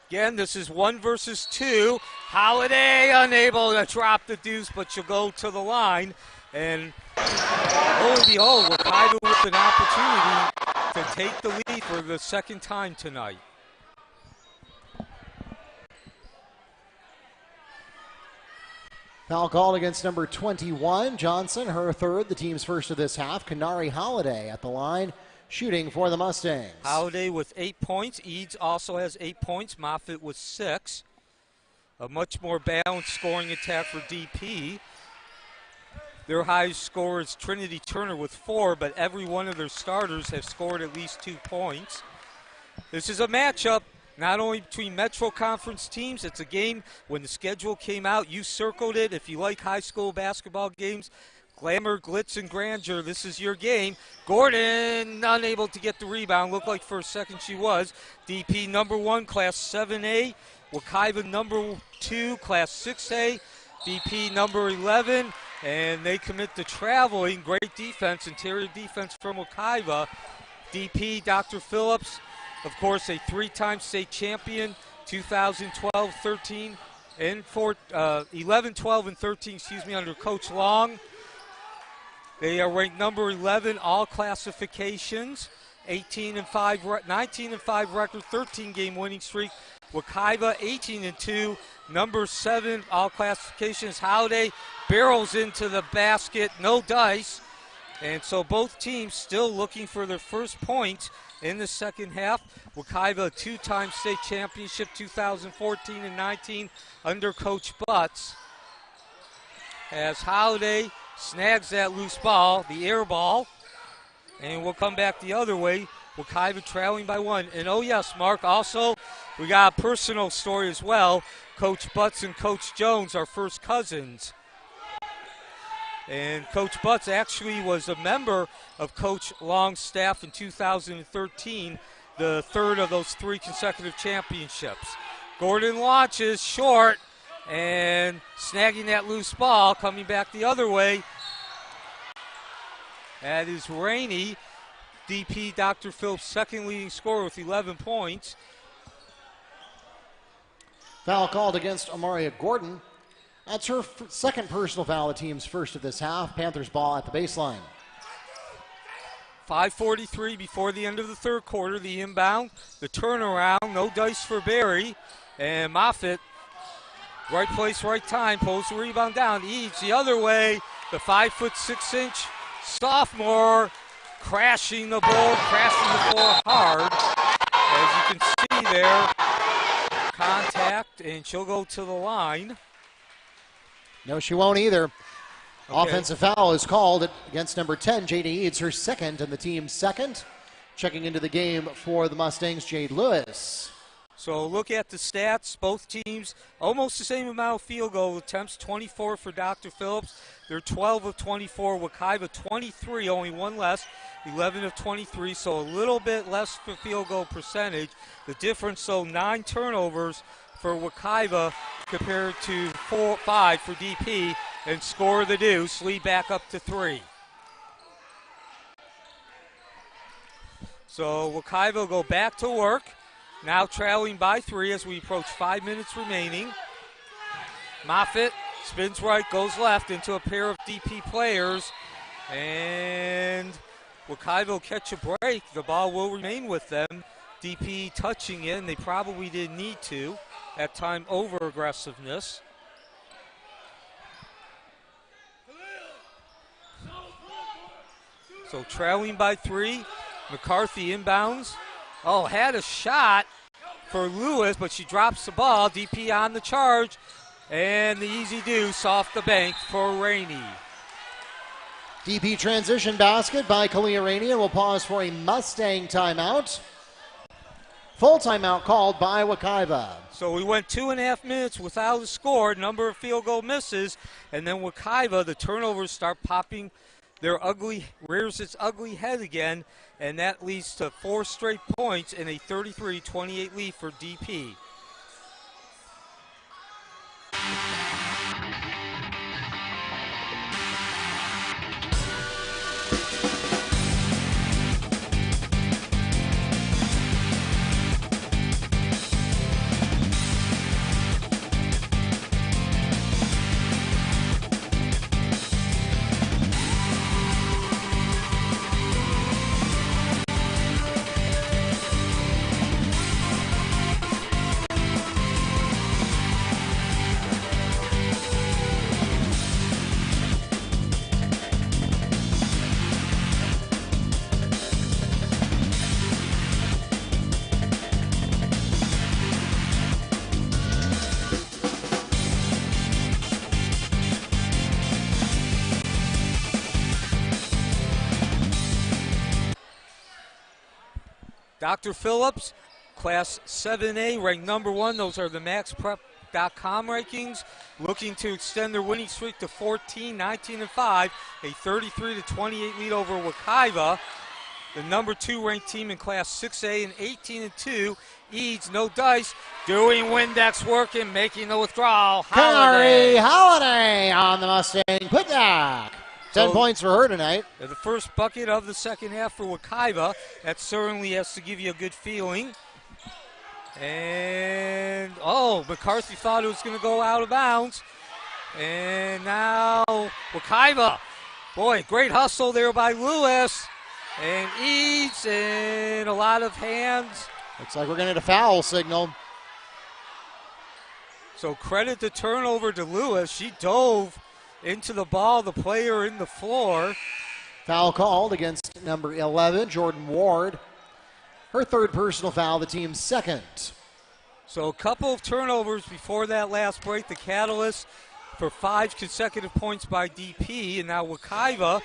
Again, this is 1 versus 2. Holiday unable to drop the deuce, but she'll go to the line. And lo and behold, Wekiva with an opportunity to take the lead for the second time tonight. Foul called against number 21, Johnson, her third, the team's first of this half. Kanari Holiday at the line, shooting for the Mustangs. Holiday with 8 points. Eads also has 8 points. Moffitt with 6. A much more balanced scoring attack for DP. Their highest scorer is Trinity Turner with 4, but every one of their starters have scored at least 2 points. This is a matchup not only between Metro Conference teams, it's a game when the schedule came out, you circled it. If you like high school basketball games, glamour, glitz, and grandeur, this is your game. Gordon unable to get the rebound. Looked like for a second she was. DP number 1, class 7A. Wekiva number 2, class 6A. DP number 11. And they commit to traveling. Great defense, interior defense from Wekiva. DP, Dr. Phillips, of course, a 3-time state champion, 2012, 13, and 11, 12, and 13, under Coach Long. They are ranked number 11, all classifications, 19 and 5 record, 13-game winning streak. Wekiva 18-2, number 7, all classifications. Holiday barrels into the basket, no dice. And so both teams still looking for their first points in the second half. Wekiva, a 2-time state championship, 2014 and 19, under Coach Butts. As Holiday snags that loose ball, the air ball, and we'll come back the other way. Wekiva trailing by 1. And oh yes, Mark, also we got a personal story as well. Coach Butts and Coach Jones are first cousins. And Coach Butts actually was a member of Coach Long's staff in 2013, the third of those 3 consecutive championships. Gordon launches short and snagging that loose ball, coming back the other way. That is Rainey, DP Dr. Phillips' second leading scorer with 11 points. Foul called against Amaria Gordon. That's her second personal foul, the team's first of this half. Panthers ball at the baseline. 5:43 before the end of the third quarter. The inbound, the turnaround, no dice for Barry. And Moffitt, right place, right time, pulls the rebound down. Eads the other way. The 5'6" sophomore crashing the floor hard. As you can see there, contact, and she'll go to the line. No, she won't either. Okay. Offensive foul is called against number 10, Jade Eads, her second and the team's second. Checking into the game for the Mustangs, Jade Lewis. So look at the stats. Both teams almost the same amount of field goal attempts, 24 for Dr. Phillips. They're 12 of 24. Wekiva 23, only one less, 11 of 23, so a little bit less for field goal percentage. The difference, so 9 turnovers for Wekiva compared to 5 for DP, and score the deuce, lead back up to 3. So Wekiva will go back to work. Now trailing by 3 as we approach 5 minutes remaining. Moffitt spins right, goes left into a pair of DP players. And Wekiva will catch a break. The ball will remain with them. DP touching it, and they probably didn't need to. At time over aggressiveness. So trailing by 3. McCarthy inbounds. Oh, had a shot for Lewis, but she drops the ball. DP on the charge. And the easy deuce off the bank for Rainey. DP transition basket by Kalia Rainey, and we'll pause for a Mustang timeout. Full timeout called by Wekiva. So we went 2.5 minutes without a score, number of field goal misses, and then Wekiva, the turnovers start popping rears its ugly head again, and that leads to 4 straight points and a 33-28 lead for DP. Dr. Phillips, Class 7A, ranked number 1. Those are the MaxPrep.com rankings. Looking to extend their winning streak to 14, 19, and 5. A 33-28 lead over Wekiva. The number 2 ranked team in Class 6A and 18 and 2. Eads, no dice, doing Windex work and making the withdrawal. Holiday on the Mustang putback. 10 points for her tonight. The first bucket of the second half for Wekiva. That certainly has to give you a good feeling. And, McCarthy thought it was going to go out of bounds. And now Wekiva. Boy, great hustle there by Lewis. And Eads and a lot of hands. Looks like we're going to get a foul signal. So credit the turnover to Lewis. She dove into the ball, the player in the floor. Foul called against number 11, Jordan Ward. Her third personal foul, the team's second. So a couple of turnovers before that last break, the catalyst for 5 consecutive points by DP. And now Wekiva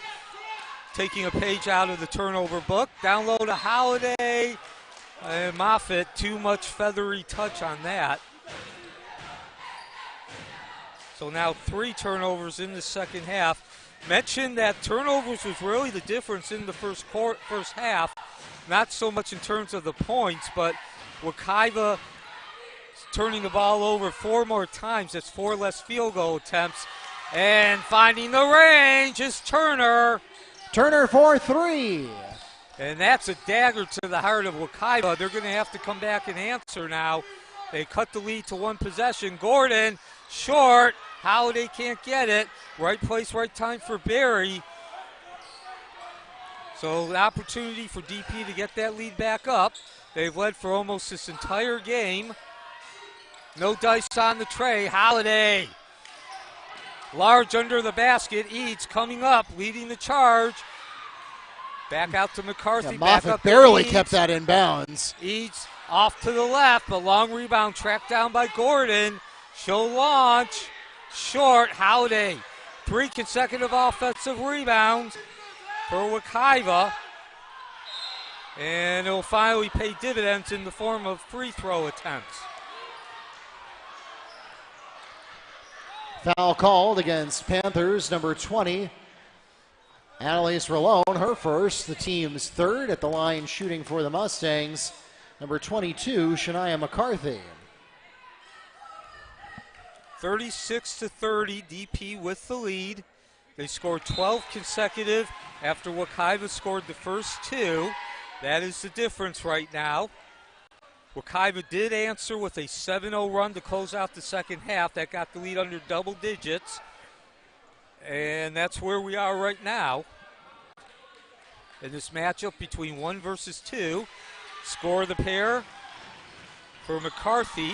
taking a page out of the turnover book. Down low to Holiday and Moffitt. Too much feathery touch on that. So now 3 turnovers in the second half. Mentioned that turnovers was really the difference in the first half. Not so much in terms of the points, but Wekiva turning the ball over 4 more times. That's 4 less field goal attempts. And finding the range is Turner. Turner for 3. And that's a dagger to the heart of Wekiva. They're going to have to come back and answer now. They cut the lead to 1 possession. Gordon, short. Holiday can't get it. Right place, right time for Barry. So the opportunity for DP to get that lead back up. They've led for almost this entire game. No dice on the tray. Holiday. Large under the basket. Eads coming up, leading the charge. Back out to McCarthy. Yeah, back Moffitt up barely Eads. kept that in bounds. Eads off to the left, but long rebound tracked down by Gordon. She'll launch. Short. Holiday. 3 consecutive offensive rebounds for Wekiva. And it will finally pay dividends in the form of free throw attempts. Foul called against Panthers, number 20, Annalise Rolone, her first, the team's third at the line shooting for the Mustangs, number 22, Shania McCarthy. 36-30, DP with the lead. They scored 12 consecutive after Wekiva scored the first 2. That is the difference right now. Wekiva did answer with a 7-0 run to close out the second half. That got the lead under double digits. And that's where we are right now in this matchup between 1 versus 2. Score of the pair for McCarthy,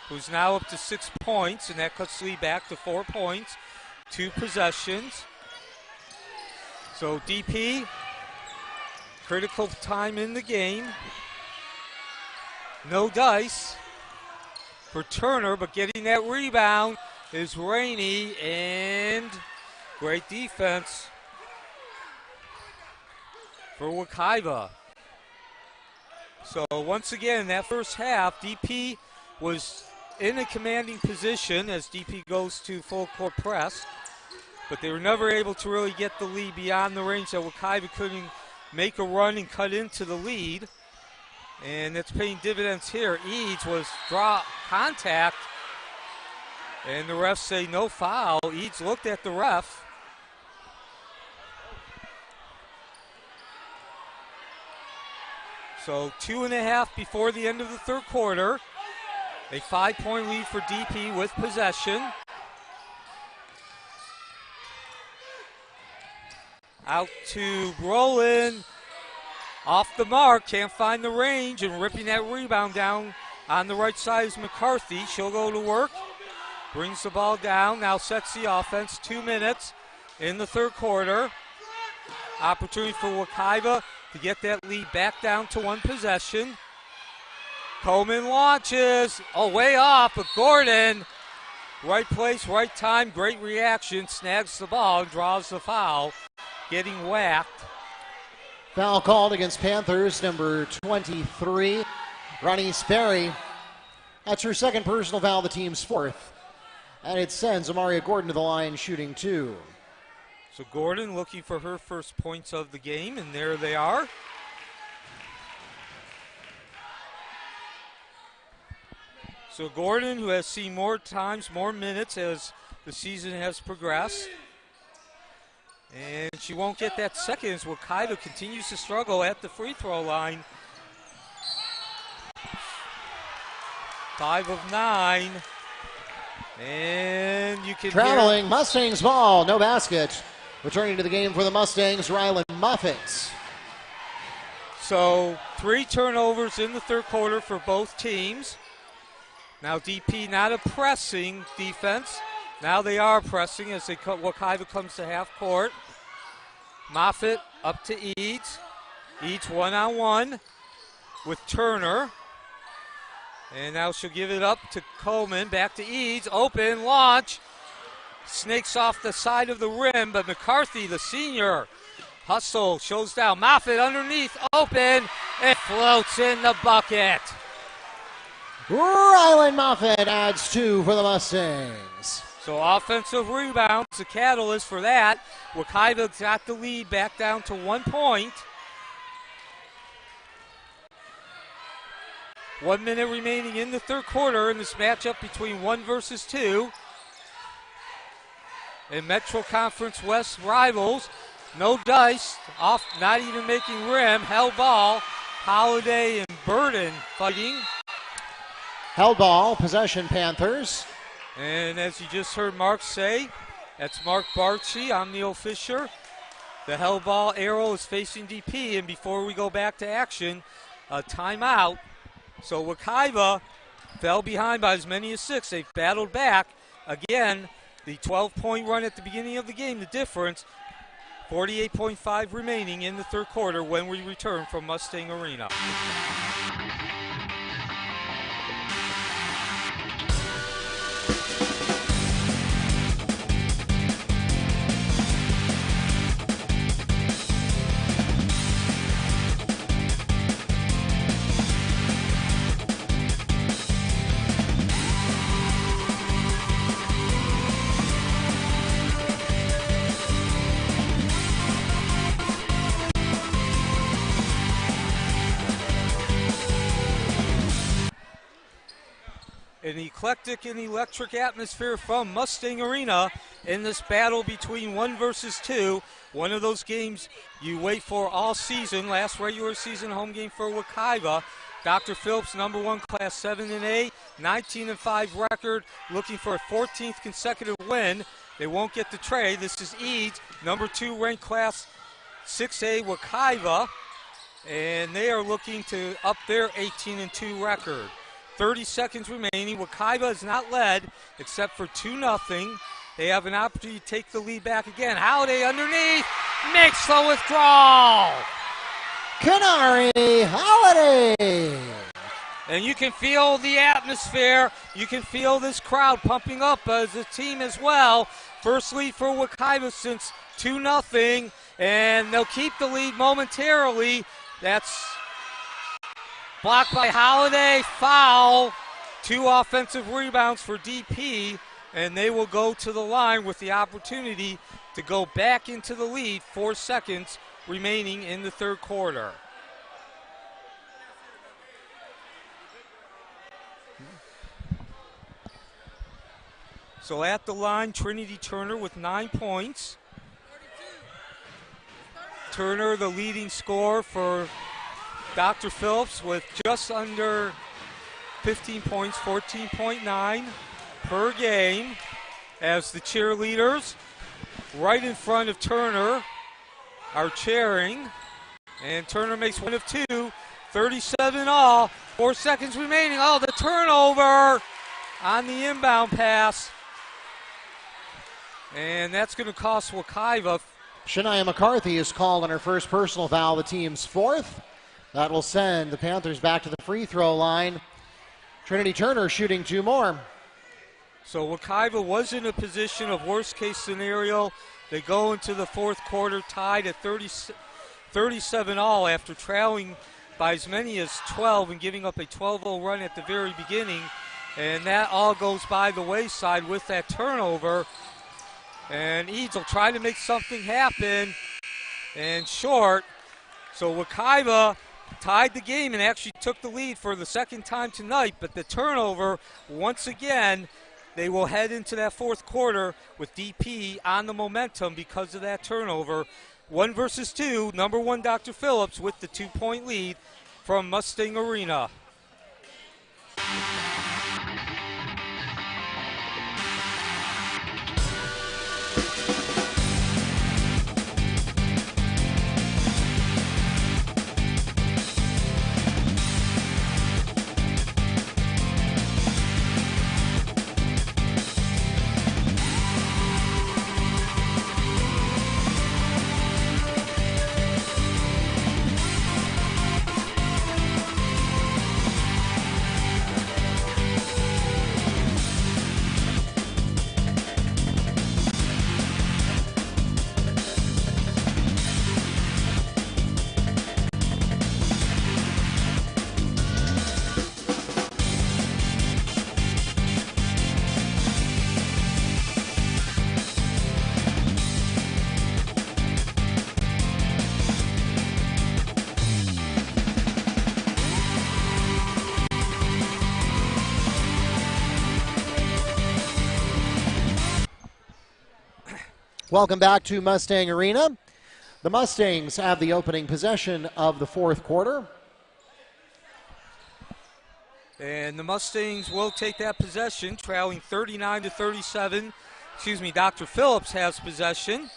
who's now up to 6 points, and that cuts the lead back to 4 points. 2 possessions. So DP, critical time in the game. No dice for Turner, but getting that rebound is Rainey, and great defense for Wekiva. So once again, that first half, DP was in a commanding position as DP goes to full court press, but they were never able to really get the lead beyond the range that Wekiva couldn't make a run and cut into the lead. And it's paying dividends here. Eads was draw contact, and the refs say no foul. Eads looked at the ref. So 2.5 before the end of the third quarter. A 5-point lead for DP with possession. Out to Brolin. Off the mark, can't find the range, and ripping that rebound down on the right side is McCarthy. She'll go to work. Brings the ball down, now sets the offense. 2 minutes in the third quarter. Opportunity for Wekiva to get that lead back down to 1 possession. Coleman launches. Oh, way off, but Gordon, right place, right time, great reaction, snags the ball and draws the foul, getting whacked. Foul called against Panthers, number 23, Ronnie Sperry. That's her second personal foul, the team's 4th. And it sends Amaria Gordon to the line, shooting 2. So Gordon looking for her first points of the game, and there they are. So Gordon, who has seen more times, more minutes as the season has progressed. And she won't get that second as Wekiva continues to struggle at the free throw line. 5 of 9. And you can traveling Mustangs ball, no basket. Returning to the game for the Mustangs, Rylan Moffitt. So 3 turnovers in the third quarter for both teams. Now DP not a pressing defense. Now they are pressing as Wekiva comes to half court. Moffitt up to Eads. Eads one-on-one with Turner. And now she'll give it up to Coleman. Back to Eads. Open, launch. Snakes off the side of the rim, but McCarthy, the senior, hustle, shows down. Moffitt underneath, open. It floats in the bucket. Rylan Moffitt adds 2 for the Mustangs. So offensive rebounds, the catalyst for that. Wekiva got the lead back down to 1 point. 1 minute remaining in the third quarter in this matchup between 1 versus 2. And Metro Conference West rivals, no dice, off, not even making rim, held ball. Holiday and Burden fighting. Held ball, possession Panthers. And as you just heard Mark say, that's Mark Barchi. I'm Neil Fisher. The held ball arrow is facing DP, and before we go back to action, a timeout. So Wekiva fell behind by as many as 6. They've battled back. Again, the 12-point run at the beginning of the game, the difference, 48.5 remaining in the third quarter when we return from Mustang Arena. an eclectic and electric atmosphere from Mustang Arena in this battle between 1 versus 2. One of those games you wait for all season. Last regular season home game for Wekiva. Dr. Phillips, number 1, Class 7-8, 19-5 record, looking for a 14th consecutive win. They won't get the trade. This is Eads, number 2 ranked Class 6A Wekiva, and they are looking to up their 18-2 record. 30 seconds remaining. Wekiva is not led except for 2-0. They have an opportunity to take the lead back again. Holiday underneath makes the withdrawal. Canary Holiday. And you can feel the atmosphere. You can feel this crowd pumping up as a team as well. First lead for Wekiva since 2-0, and they'll keep the lead momentarily. That's blocked by Holiday, foul. 2 offensive rebounds for DP, and they will go to the line with the opportunity to go back into the lead. 4 seconds remaining in the third quarter. So at the line, Trinity Turner with 9 points. Turner, the leading scorer for Dr. Phillips, with just under 15 points, 14.9 per game, as the cheerleaders right in front of Turner are cheering. And Turner makes 1 of 2, 37 all, 4 seconds remaining. Oh, the turnover on the inbound pass. And that's going to cost Wekiva. Shania McCarthy is called on her first personal foul, the team's 4th. That will send the Panthers back to the free throw line. Trinity Turner shooting 2 more. So Wekiva was in a position of worst case scenario. They go into the fourth quarter tied at 37 all after trailing by as many as 12 and giving up a 12-0 run at the very beginning. And that all goes by the wayside with that turnover. And Eads will try to make something happen, and short. So Wekiva tied the game and actually took the lead for the second time tonight, but the turnover, once again, they will head into that fourth quarter with DP on the momentum because of that turnover. 1 versus 2, number 1 Dr. Phillips with the 2-point lead from Mustang Arena. Welcome back to Mustang Arena. The Mustangs have the opening possession of the fourth quarter. And the Mustangs will take that possession, trailing 39-37. Dr. Phillips has possession.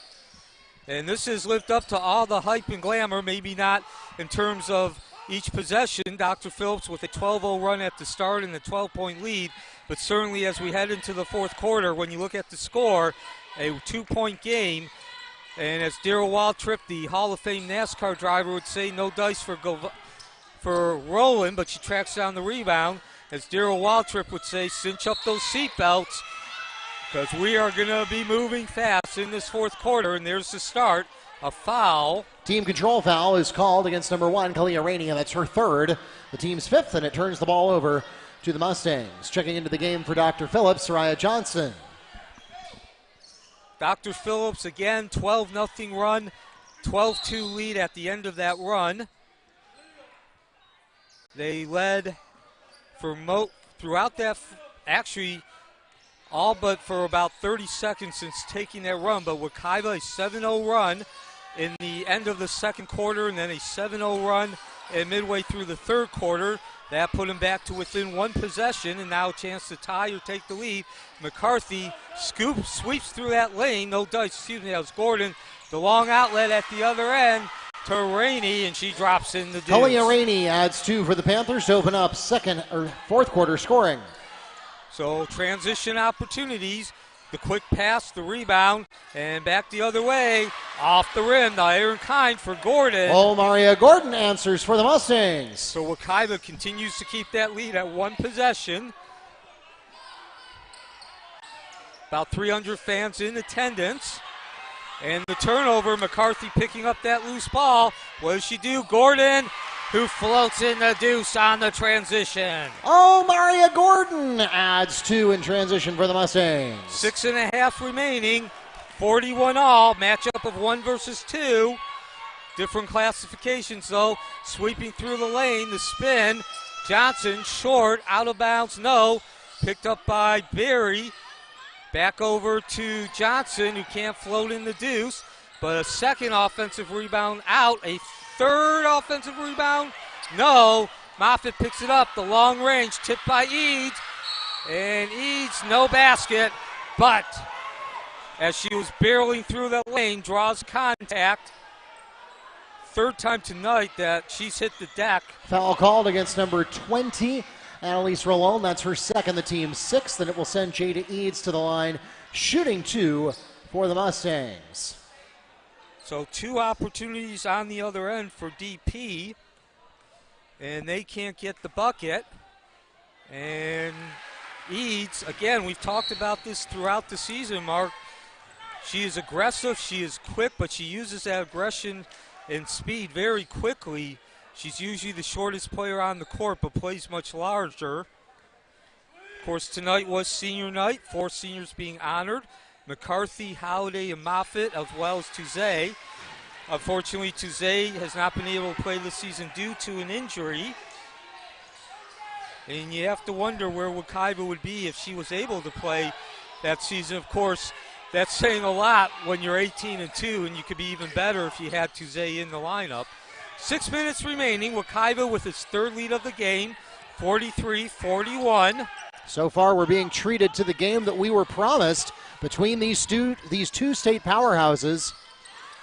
And this has lived up to all the hype and glamour, maybe not in terms of each possession. Dr. Phillips with a 12-0 run at the start and a 12-point lead. But certainly as we head into the fourth quarter, when you look at the score, a 2-point game. And as Darrell Waltrip, the Hall of Fame NASCAR driver, would say, no dice for Rowland, but she tracks down the rebound. As Darrell Waltrip would say, cinch up those seatbelts, because we are going to be moving fast in this fourth quarter. And there's the start, a foul. Team control foul is called against number 1, Kalia Rainey, and that's her 3rd. The team's 5th, and it turns the ball over to the Mustangs. Checking into the game for Dr. Phillips, Soraya Johnson. Dr. Phillips again, 12-0 run, 12-2 lead at the end of that run. They led for throughout that actually all but for about 30 seconds since taking that run. But Wekiva, a 7-0 run in the end of the second quarter, and then a 7-0 run midway through the third quarter. That put him back to within one possession, and now a chance to tie or take the lead. McCarthy sweeps through that lane. No dice, that was Gordon. The long outlet at the other end to Rainey, and she drops in the deuce. Talia Rainey adds 2 for the Panthers to open up fourth quarter scoring. So transition opportunities. The quick pass, the rebound, and back the other way. Off the rim, the iron kind for Gordon. Maria Gordon answers for the Mustangs. So Wekiva continues to keep that lead at one possession. About 300 fans in attendance. And the turnover, McCarthy picking up that loose ball. What does she do? Gordon, who floats in the deuce on the transition. Maria Gordon adds 2 in transition for the Mustangs. 6.5 remaining, 41 all, matchup of 1 versus 2. Different classifications though. Sweeping through the lane, the spin. Johnson, short, out of bounds, no. Picked up by Berry. Back over to Johnson, who can't float in the deuce. But a second offensive rebound out. A third offensive rebound, no. Moffitt picks it up, the long range, tipped by Eads. And Eads, no basket. But as she was barreling through the lane, draws contact. Third time tonight that she's hit the deck. Foul called against number 20, Annalise Rolone. That's her second, the team's 6th, and it will send Jada Eads to the line, shooting 2 for the Mustangs. So 2 opportunities on the other end for DP, and they can't get the bucket. And Eads, again, we've talked about this throughout the season, Mark. She is aggressive, she is quick, but she uses that aggression and speed very quickly. She's usually the shortest player on the court, but plays much larger. Of course, tonight was senior night, 4 seniors being honored. McCarthy, Halliday, and Moffitt, as well as Tuzet. Unfortunately, Tuzet has not been able to play this season due to an injury. And you have to wonder where Wekiva would be if she was able to play that season. Of course, that's saying a lot when you're 18-2, and you could be even better if you had Tuzet in the lineup. 6 minutes remaining. Wekiva with its 3rd lead of the game, 43-41. So far, we're being treated to the game that we were promised between these two state powerhouses.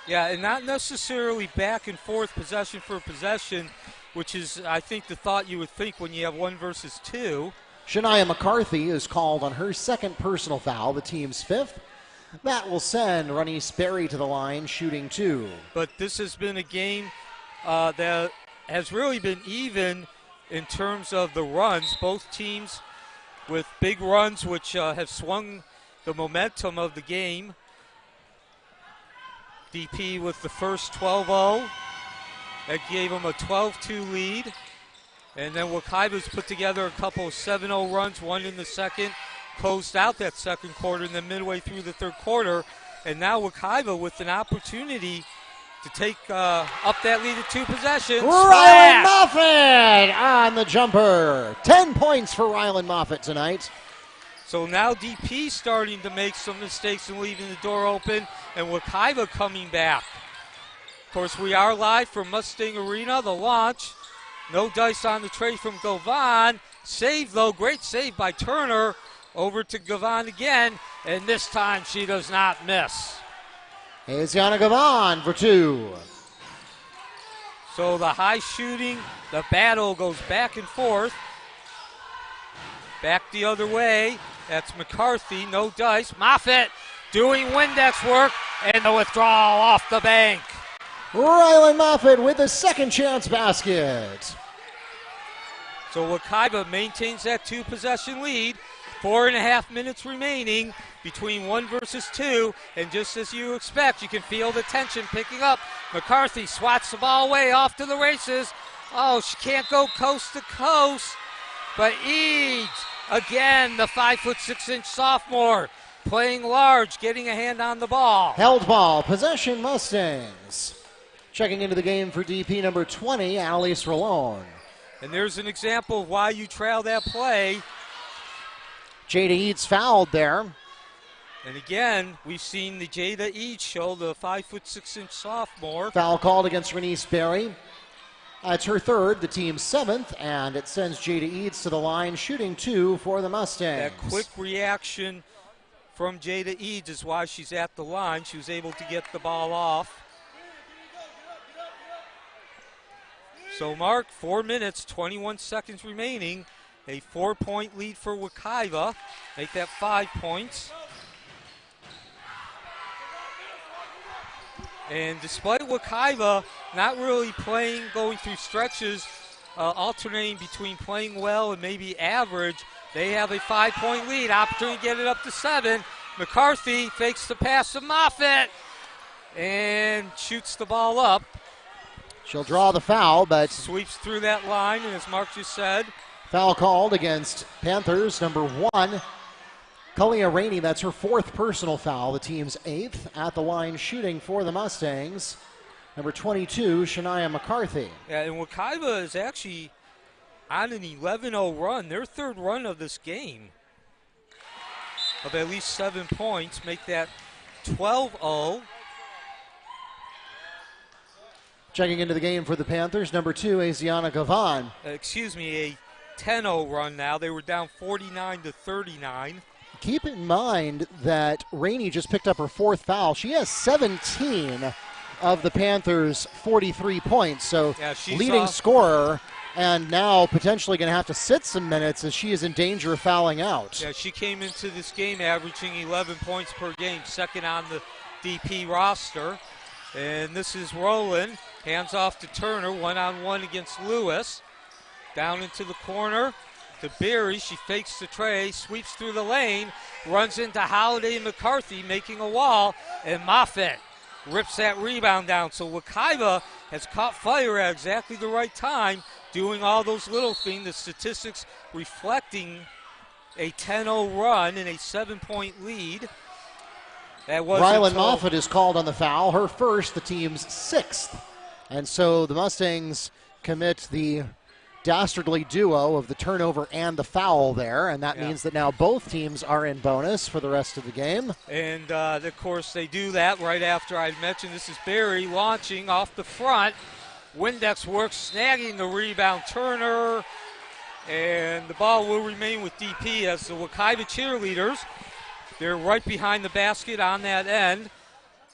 Yeah, and not necessarily back and forth, possession for possession, which is, I think, the thought you would think when you have 1 versus 2. Shania McCarthy is called on her 2nd personal foul, the team's 5th. That will send Renice Berry to the line, shooting 2. But this has been a game that has really been even in terms of the runs. Both teams with big runs, which have swung the momentum of the game. DP with the first 12-0. That gave them a 12-2 lead. And then Wekiva's put together a couple of 7-0 runs, one in the second, closed out that second quarter, and then midway through the third quarter. And now Wekiva with an opportunity to take up that lead to 2 possessions. Rylan Moffitt on the jumper. 10 points for Rylan Moffitt tonight. So now DP starting to make some mistakes and leaving the door open, and Wekiva coming back. Of course, we are live from Mustang Arena, the launch. No dice on the tray from Govan. Save, though. Great save by Turner. Over to Govan again, and this time she does not miss. It's Yana Govan for 2. So the high shooting, the battle goes back and forth. Back the other way. That's McCarthy, no dice. Moffitt doing Windex work, and the withdrawal off the bank. Rylan Moffitt with the second chance basket. So Wekiva maintains that 2-possession lead. 4.5 minutes remaining between 1 versus 2. And just as you expect, you can feel the tension picking up. McCarthy swats the ball away off to the races. Oh, she can't go coast to coast. But Eads, again, the 5'6" sophomore, playing large, getting a hand on the ball. Held ball, possession Mustangs. Checking into the game for DP number 20, Annalise Rolone. And there's an example of why you trail that play. Jada Eads fouled there. And again, we've seen the Jada Eads show, the 5'6" sophomore. Foul called against Renice Berry. It's her third, the team's seventh, and it sends Jada Eads to the line, shooting 2 for the Mustangs. That quick reaction from Jada Eads is why she's at the line. She was able to get the ball off. So, Mark, 4 minutes, 21 seconds remaining. A 4-point lead for Wekiva. Make that 5 points. And despite Wekiva not really playing, going through stretches, alternating between playing well and maybe average, they have a 5-point lead. Opportunity to get it up to 7. McCarthy fakes the pass to Moffitt and shoots the ball up. She'll draw the foul, but sweeps through that line, and as Mark just said, foul called against Panthers, number 1. Kalia Rainey, that's her 4th personal foul, the team's 8th. At the line shooting for the Mustangs, number 22, Shania McCarthy. Yeah, and Wekiva is actually on an 11-0 run, their 3rd run of this game, of at least 7 points, make that 12-0. Checking into the game for the Panthers, number 2, Asiana Gavan. A 10-0 run now. They were down 49-39. Keep in mind that Rainey just picked up her 4th foul. She has 17 of the Panthers' 43 points, so yeah, leading scorer, and now potentially going to have to sit some minutes as she is in danger of fouling out. Yeah, she came into this game averaging 11 points per game, 2nd on the DP roster. And this is Rowland, hands off to Turner, 1-on-1 against Lewis. Down into the corner to Berry. She fakes the tray, sweeps through the lane, runs into Holiday and McCarthy, making a wall, and Moffitt rips that rebound down. So Wekiva has caught fire at exactly the right time, doing all those little things, the statistics reflecting a 10-0 run and a 7-point lead. Rylan Moffitt is called on the foul, her 1st, the team's 6th. And so the Mustangs commit the dastardly duo of the turnover and the foul there, and that means that now both teams are in bonus for the rest of the game. And, of course, they do that right after I mentioned this is Berry launching off the front. Windex works, snagging the rebound. Turner, and the ball will remain with DP as the Wekiva cheerleaders. They're right behind the basket on that end.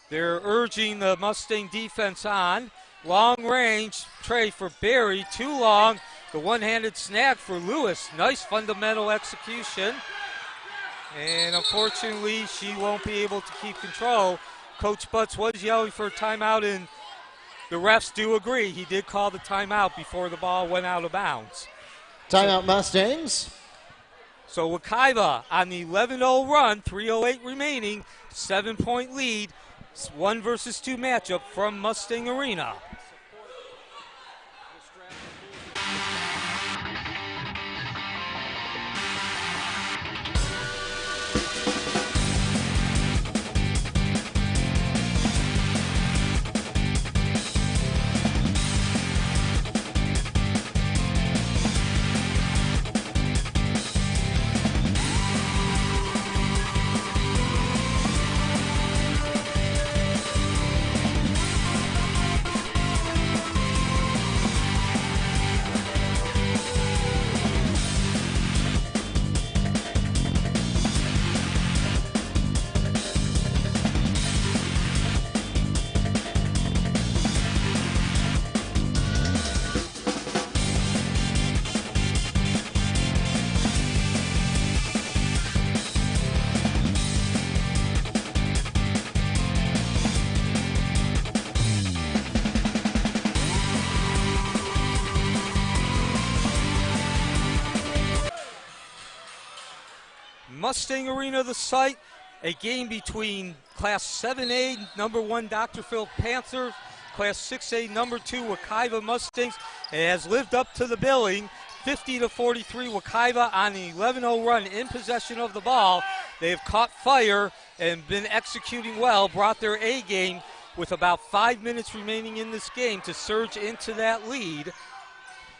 They're urging the Mustang defense on. Long range tray for Berry, too long. The one-handed snag for Lewis. Nice fundamental execution. And unfortunately, she won't be able to keep control. Coach Butts was yelling for a timeout, and the refs do agree. He did call the timeout before the ball went out of bounds. Timeout Mustangs. So Wekiva on the 11-0 run, 3:08 remaining, 7-point lead, 1 versus 2 matchup from Mustang Arena. Mustang Arena, the site, a game between Class 7A, number 1 Dr. Phil Panthers, Class 6A, number 2 Wekiva Mustangs. It has lived up to the billing, 50-43 Wekiva on the 11-0 run in possession of the ball. They have caught fire and been executing well, brought their A game with about 5 minutes remaining in this game to surge into that lead.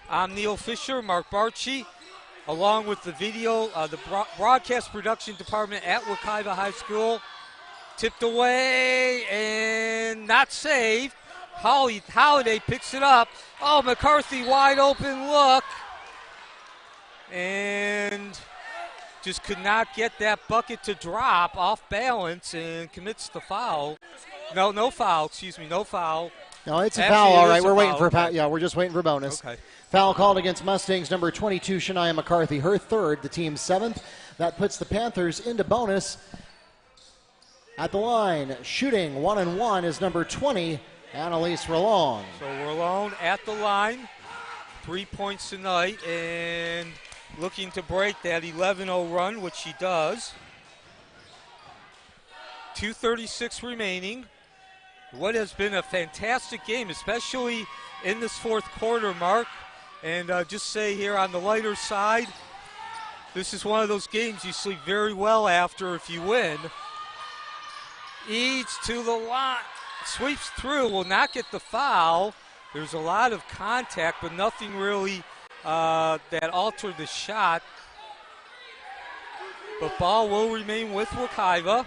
I'm Neil Fisher, Mark Barchi. along with the video, the broadcast production department at Wekiva High School. Tipped away and not saved. Holiday picks it up. Oh, McCarthy wide open look. And just could not get that bucket to drop off balance and commits the foul. No foul. No, it's a foul, all right. We're waiting for okay. we're just waiting for bonus. Okay. Foul called against Mustangs number 22, Shania McCarthy, her third, the team's seventh. That puts the Panthers into bonus. At the line, shooting 1-1 is number 20, Annalise Rolon. So Rolon at the line, 3 points tonight, and looking to break that 11-0 run, which she does. 2:36 remaining. What has been a fantastic game, especially in this fourth quarter, Mark. And just say here on the lighter side, this is one of those games you sleep very well after if you win. Eads to the line, sweeps through, will not get the foul. There's a lot of contact, but nothing really that altered the shot. But ball will remain with Wekiva.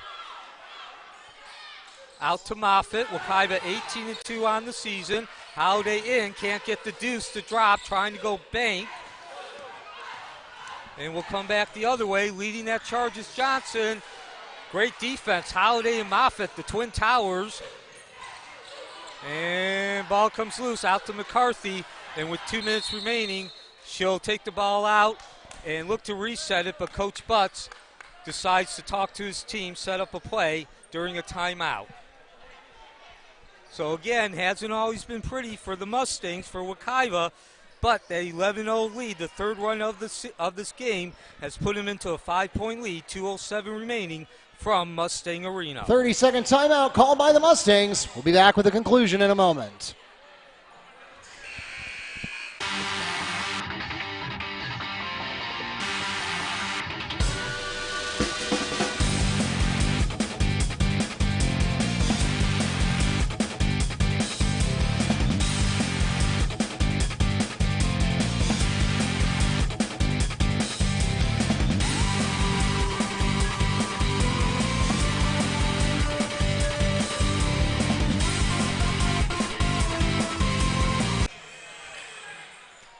Out to Moffitt. Wekiva 18-2 on the season. Holiday in, can't get the deuce to drop, trying to go bank. And we'll come back the other way. Leading that charge is Johnson. Great defense. Holiday and Moffitt, the Twin Towers. And ball comes loose out to McCarthy. And with 2 minutes remaining, she'll take the ball out and look to reset it. But Coach Butts decides to talk to his team, set up a play during a timeout. So again, hasn't always been pretty for the Mustangs, for Wekiva, but that 11-0 lead, the third run of this game, has put him into a 5-point lead, 2:07 remaining from Mustang Arena. 30-second timeout called by the Mustangs. We'll be back with the conclusion in a moment.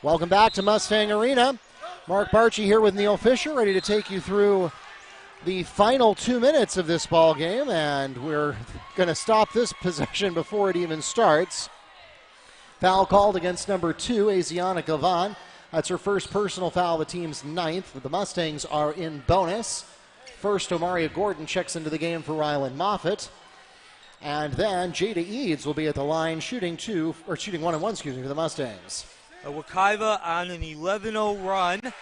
Welcome back to Mustang Arena. Mark Barchi here with Neil Fisher, ready to take you through the final 2 minutes of this ball game, and we're going to stop this possession before it even starts. Foul called against number 2, Asiana Gavan. That's her first personal foul, the team's 9th. The Mustangs are in bonus. First, Omaria Gordon checks into the game for Rylan Moffitt. And then Jada Eads will be at the line shooting 1-1, for the Mustangs. Wekiva on an 11-0 run that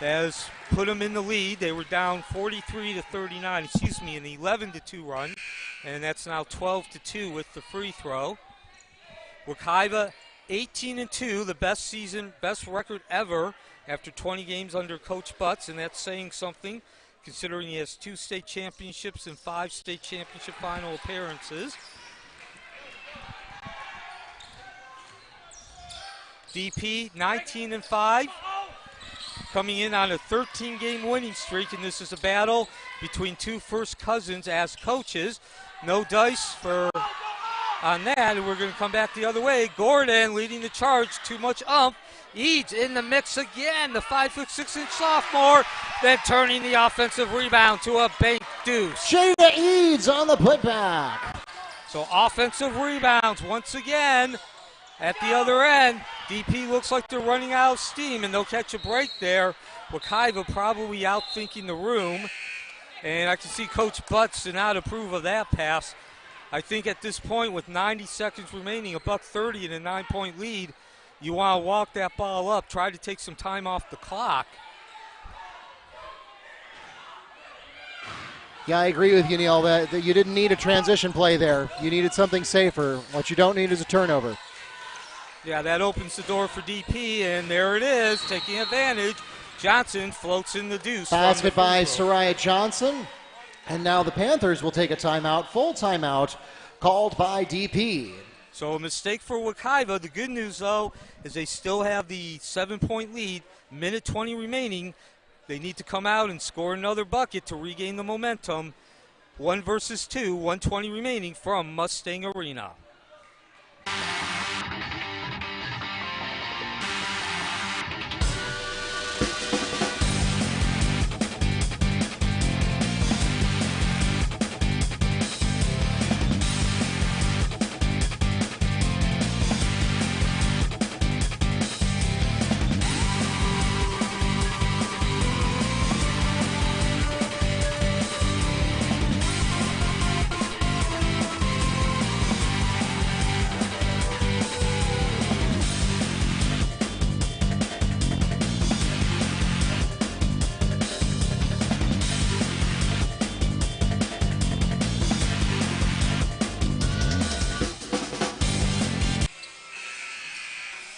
has put them in the lead. They were down 43-39, an 11-2 run, and that's now 12-2 with the free throw. Wekiva 18-2, the best record ever after 20 games under Coach Butts, and that's saying something considering he has 2 state championships and 5 state championship final appearances. DP 19-5, coming in on a 13-game winning streak, and this is a battle between 2 first cousins as coaches. No dice on that, and we're going to come back the other way. Gordon leading the charge, too much ump. Eads in the mix again, the 5'6" sophomore, then turning the offensive rebound to a bank deuce. Jada Eads on the putback. So offensive rebounds once again. At the other end, DP looks like they're running out of steam, and they'll catch a break there. Wekiva probably outthinking the room, and I can see Coach Butts did not approve of that pass. I think at this point, with 90 seconds remaining, $130 and a 9-point lead, you want to walk that ball up, try to take some time off the clock. Yeah, I agree with you, Neil, that you didn't need a transition play there. You needed something safer. What you don't need is a turnover. Yeah, that opens the door for DP, and there it is, taking advantage. Johnson floats in the deuce. Basket by Soraya Johnson. And now the Panthers will take a timeout, full timeout, called by DP. So a mistake for Wekiva. The good news, though, is they still have the 7-point lead, minute 20 remaining. They need to come out and score another bucket to regain the momentum. 1 versus 2, 1:20 remaining from Mustang Arena.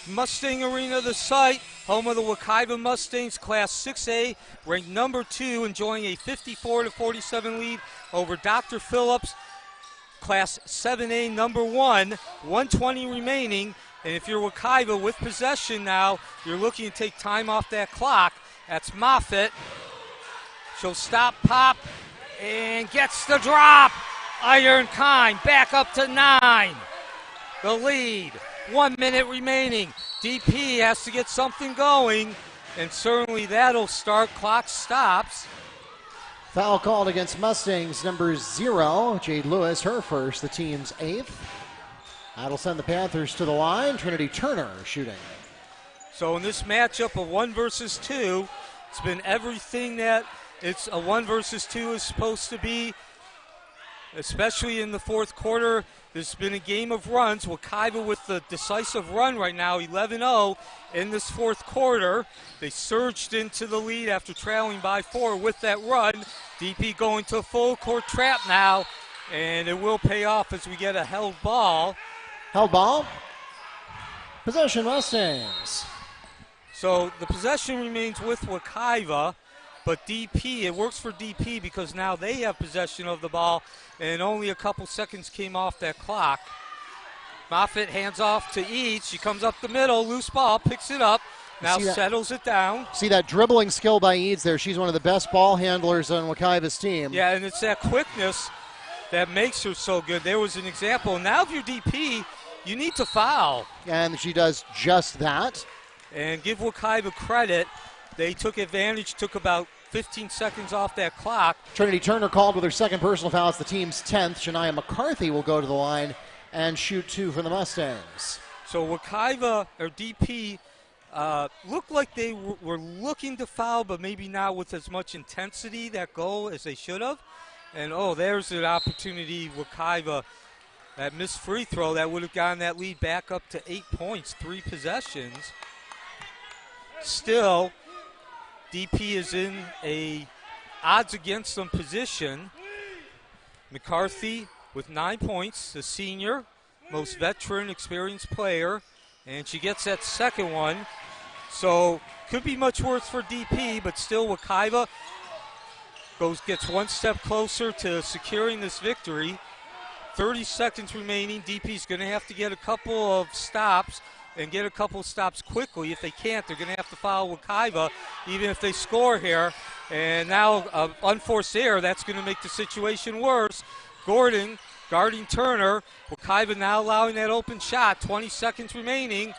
Mustang Arena, the site, home of the Wekiva Mustangs, Class 6A, ranked number 2, enjoying a 54-47 lead over Dr. Phillips, Class 7A, number 1, 1:20 remaining. And if you're Wekiva with possession now, you're looking to take time off that clock. That's Moffitt. She'll stop, pop, and gets the drop. Iron Kine back up to 9. The lead. 1 minute remaining. DP has to get something going, and certainly that'll start. Clock stops. Foul called against Mustangs, number 0, Jade Lewis, her first, the team's 8th. That'll send the Panthers to the line. Trinity Turner shooting. So in this matchup of 1 versus 2, it's been everything that it's a 1 versus 2 is supposed to be, especially in the fourth quarter. There's been a game of runs. Wekiva with the decisive run right now, 11-0 in this fourth quarter. They surged into the lead after trailing by 4 with that run. DP going to full court trap now, and it will pay off as we get a held ball. Held ball. Possession Mustangs. So the possession remains with Wekiva, but DP, it works for DP because now they have possession of the ball, and only a couple seconds came off that clock. Moffitt hands off to Eads. She comes up the middle, loose ball, picks it up, now settles it down. See that dribbling skill by Eads there. She's one of the best ball handlers on Wekiva's team. Yeah, and it's that quickness that makes her so good. There was an example. Now if you're DP, you need to foul. And she does just that. And give Wekiva credit. They took advantage, took about 15 seconds off that clock. Trinity Turner called with her second personal foul. It's the team's 10th. Shania McCarthy will go to the line and shoot 2 for the Mustangs. So Wekiva, or DP, looked like they were looking to foul, but maybe not with as much intensity, that goal, as they should have. And, there's an opportunity. Wekiva, that missed free throw, that would have gotten that lead back up to 8 points, 3 possessions. Still, DP is in a odds against them position. McCarthy with 9 points, the senior, most veteran, experienced player, and she gets that second one. So could be much worse for DP, but still Wekiva gets one step closer to securing this victory. 30 seconds remaining. DP's going to have to get a couple of stops and get a couple of stops quickly. If they can't, they're going to have to foul Wekiva, even if they score here. And now, unforced error, that's going to make the situation worse. Gordon guarding Turner. Wekiva now allowing that open shot. 20 seconds remaining.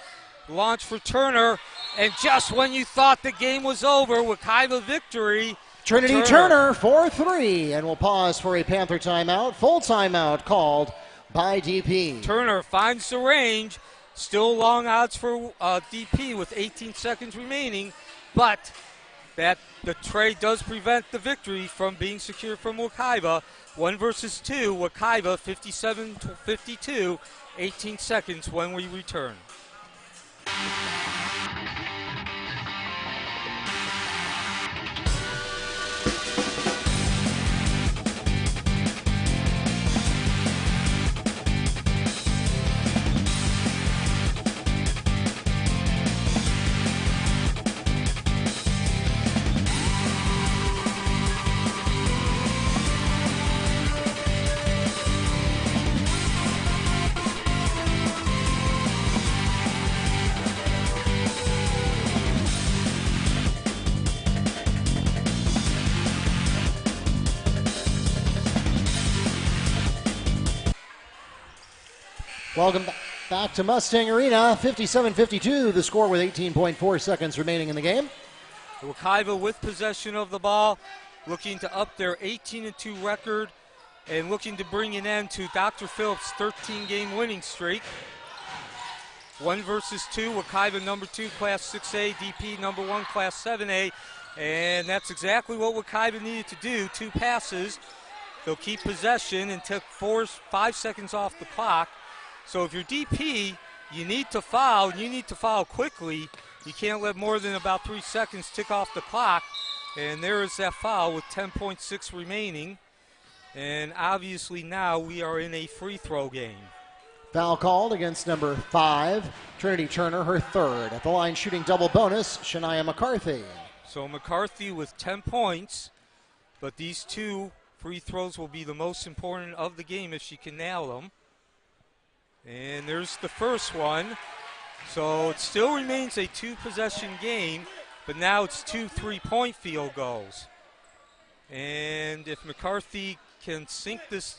Launch for Turner. And just when you thought the game was over, Wekiva victory. Trinity Turner for 3. And we'll pause for a Panther timeout. Full timeout called by DP. Turner finds the range. Still long odds for DP with 18 seconds remaining, but that the trade does prevent the victory from being secured from Wekiva. 1 versus 2, Wekiva 57-52, 18 seconds when we return. Welcome back to Mustang Arena. 57-52, the score with 18.4 seconds remaining in the game. Wekiva with possession of the ball, looking to up their 18-2 record and looking to bring an end to Dr. Phillips' 13-game winning streak. 1 versus 2, Wekiva number 2, Class 6A, DP number 1, Class 7A. And that's exactly what Wekiva needed to do. 2 passes. They'll keep possession and took 5 seconds off the clock. So if you're DP, you need to foul, and you need to foul quickly. You can't let more than about 3 seconds tick off the clock. And there is that foul with 10.6 remaining. And obviously now we are in a free throw game. Foul called against number 5, Trinity Turner, her 3rd. At the line shooting double bonus, Shania McCarthy. So McCarthy with 10 points, but these 2 free throws will be the most important of the game if she can nail them. And there's the first one. So it still remains a 2-possession game, but now it's 2 3-point field goals. And if McCarthy can sink this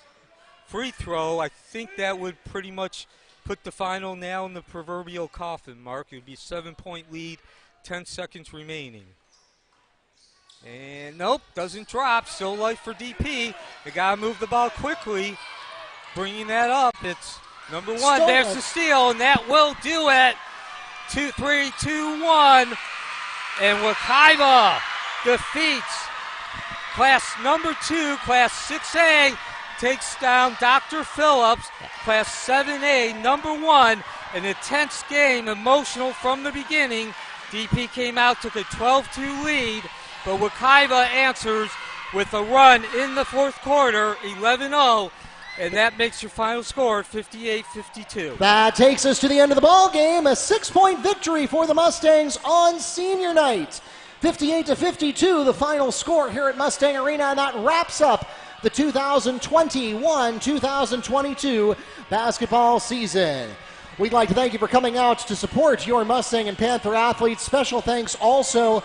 free throw, I think that would pretty much put the final nail in the proverbial coffin, Mark. It would be a 7-point lead, 10 seconds remaining. And nope, doesn't drop. Still life for DP. They got to move the ball quickly. Bringing that up, it's number 1. There's the steal, and that will do it. 2, 3, 2, 1. And Wekiva defeats Class number 2, Class 6A, takes down Dr. Phillips, Class 7A, number 1. An intense game, emotional from the beginning. DP came out, took a 12-2 lead, but Wekiva answers with a run in the 4th quarter, 11-0, and that makes your final score 58-52. That takes us to the end of the ball game. A 6-point victory for the Mustangs on senior night. 58-52, the final score here at Mustang Arena, and that wraps up the 2021-2022 basketball season. We'd like to thank you for coming out to support your Mustang and Panther athletes. Special thanks also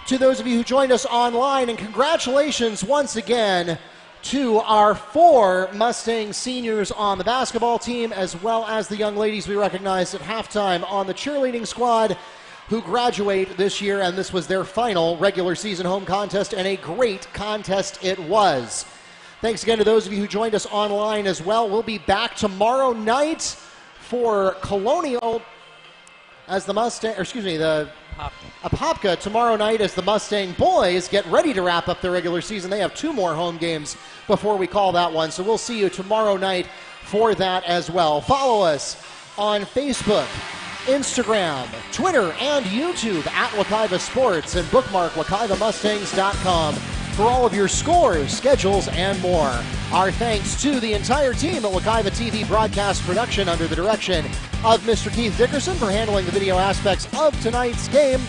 to those of you who joined us online, and congratulations once again to our 4 Mustang seniors on the basketball team, as well as the young ladies we recognized at halftime on the cheerleading squad who graduate this year, and this was their final regular season home contest, and a great contest it was. Thanks again to those of you who joined us online as well. We'll be back tomorrow night for Colonial as the Mustang, or excuse me, the Apopka tomorrow night as the Mustang boys get ready to wrap up their regular season. They have 2 more home games before we call that one, so we'll see you tomorrow night for that as well. Follow us on Facebook, Instagram, Twitter, and YouTube at Wekiva Sports, and bookmark WekivaMustangs.com for all of your scores, schedules, and more. Our thanks to the entire team at Wekiva TV Broadcast Production under the direction of Mr. Keith Dickerson for handling the video aspects of tonight's game.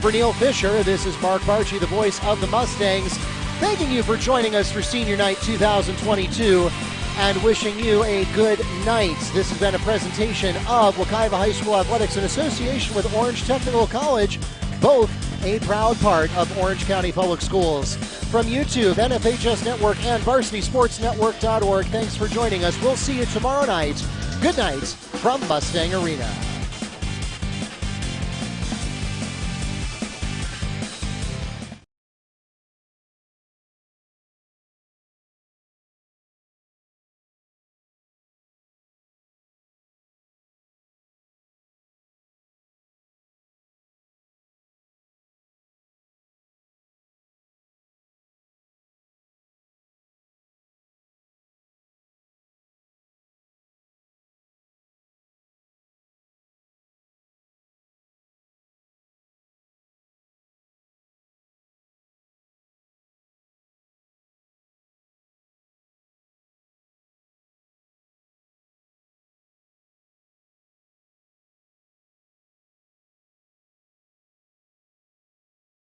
For Neil Fisher, this is Mark Barchi, the voice of the Mustangs, thanking you for joining us for Senior Night 2022 and wishing you a good night. This has been a presentation of Wekiva High School Athletics in association with Orange Technical College, both a proud part of Orange County Public Schools. From YouTube, NFHS Network, and VarsitySportsNetwork.org, thanks for joining us. We'll see you tomorrow night. Good night from Mustang Arena.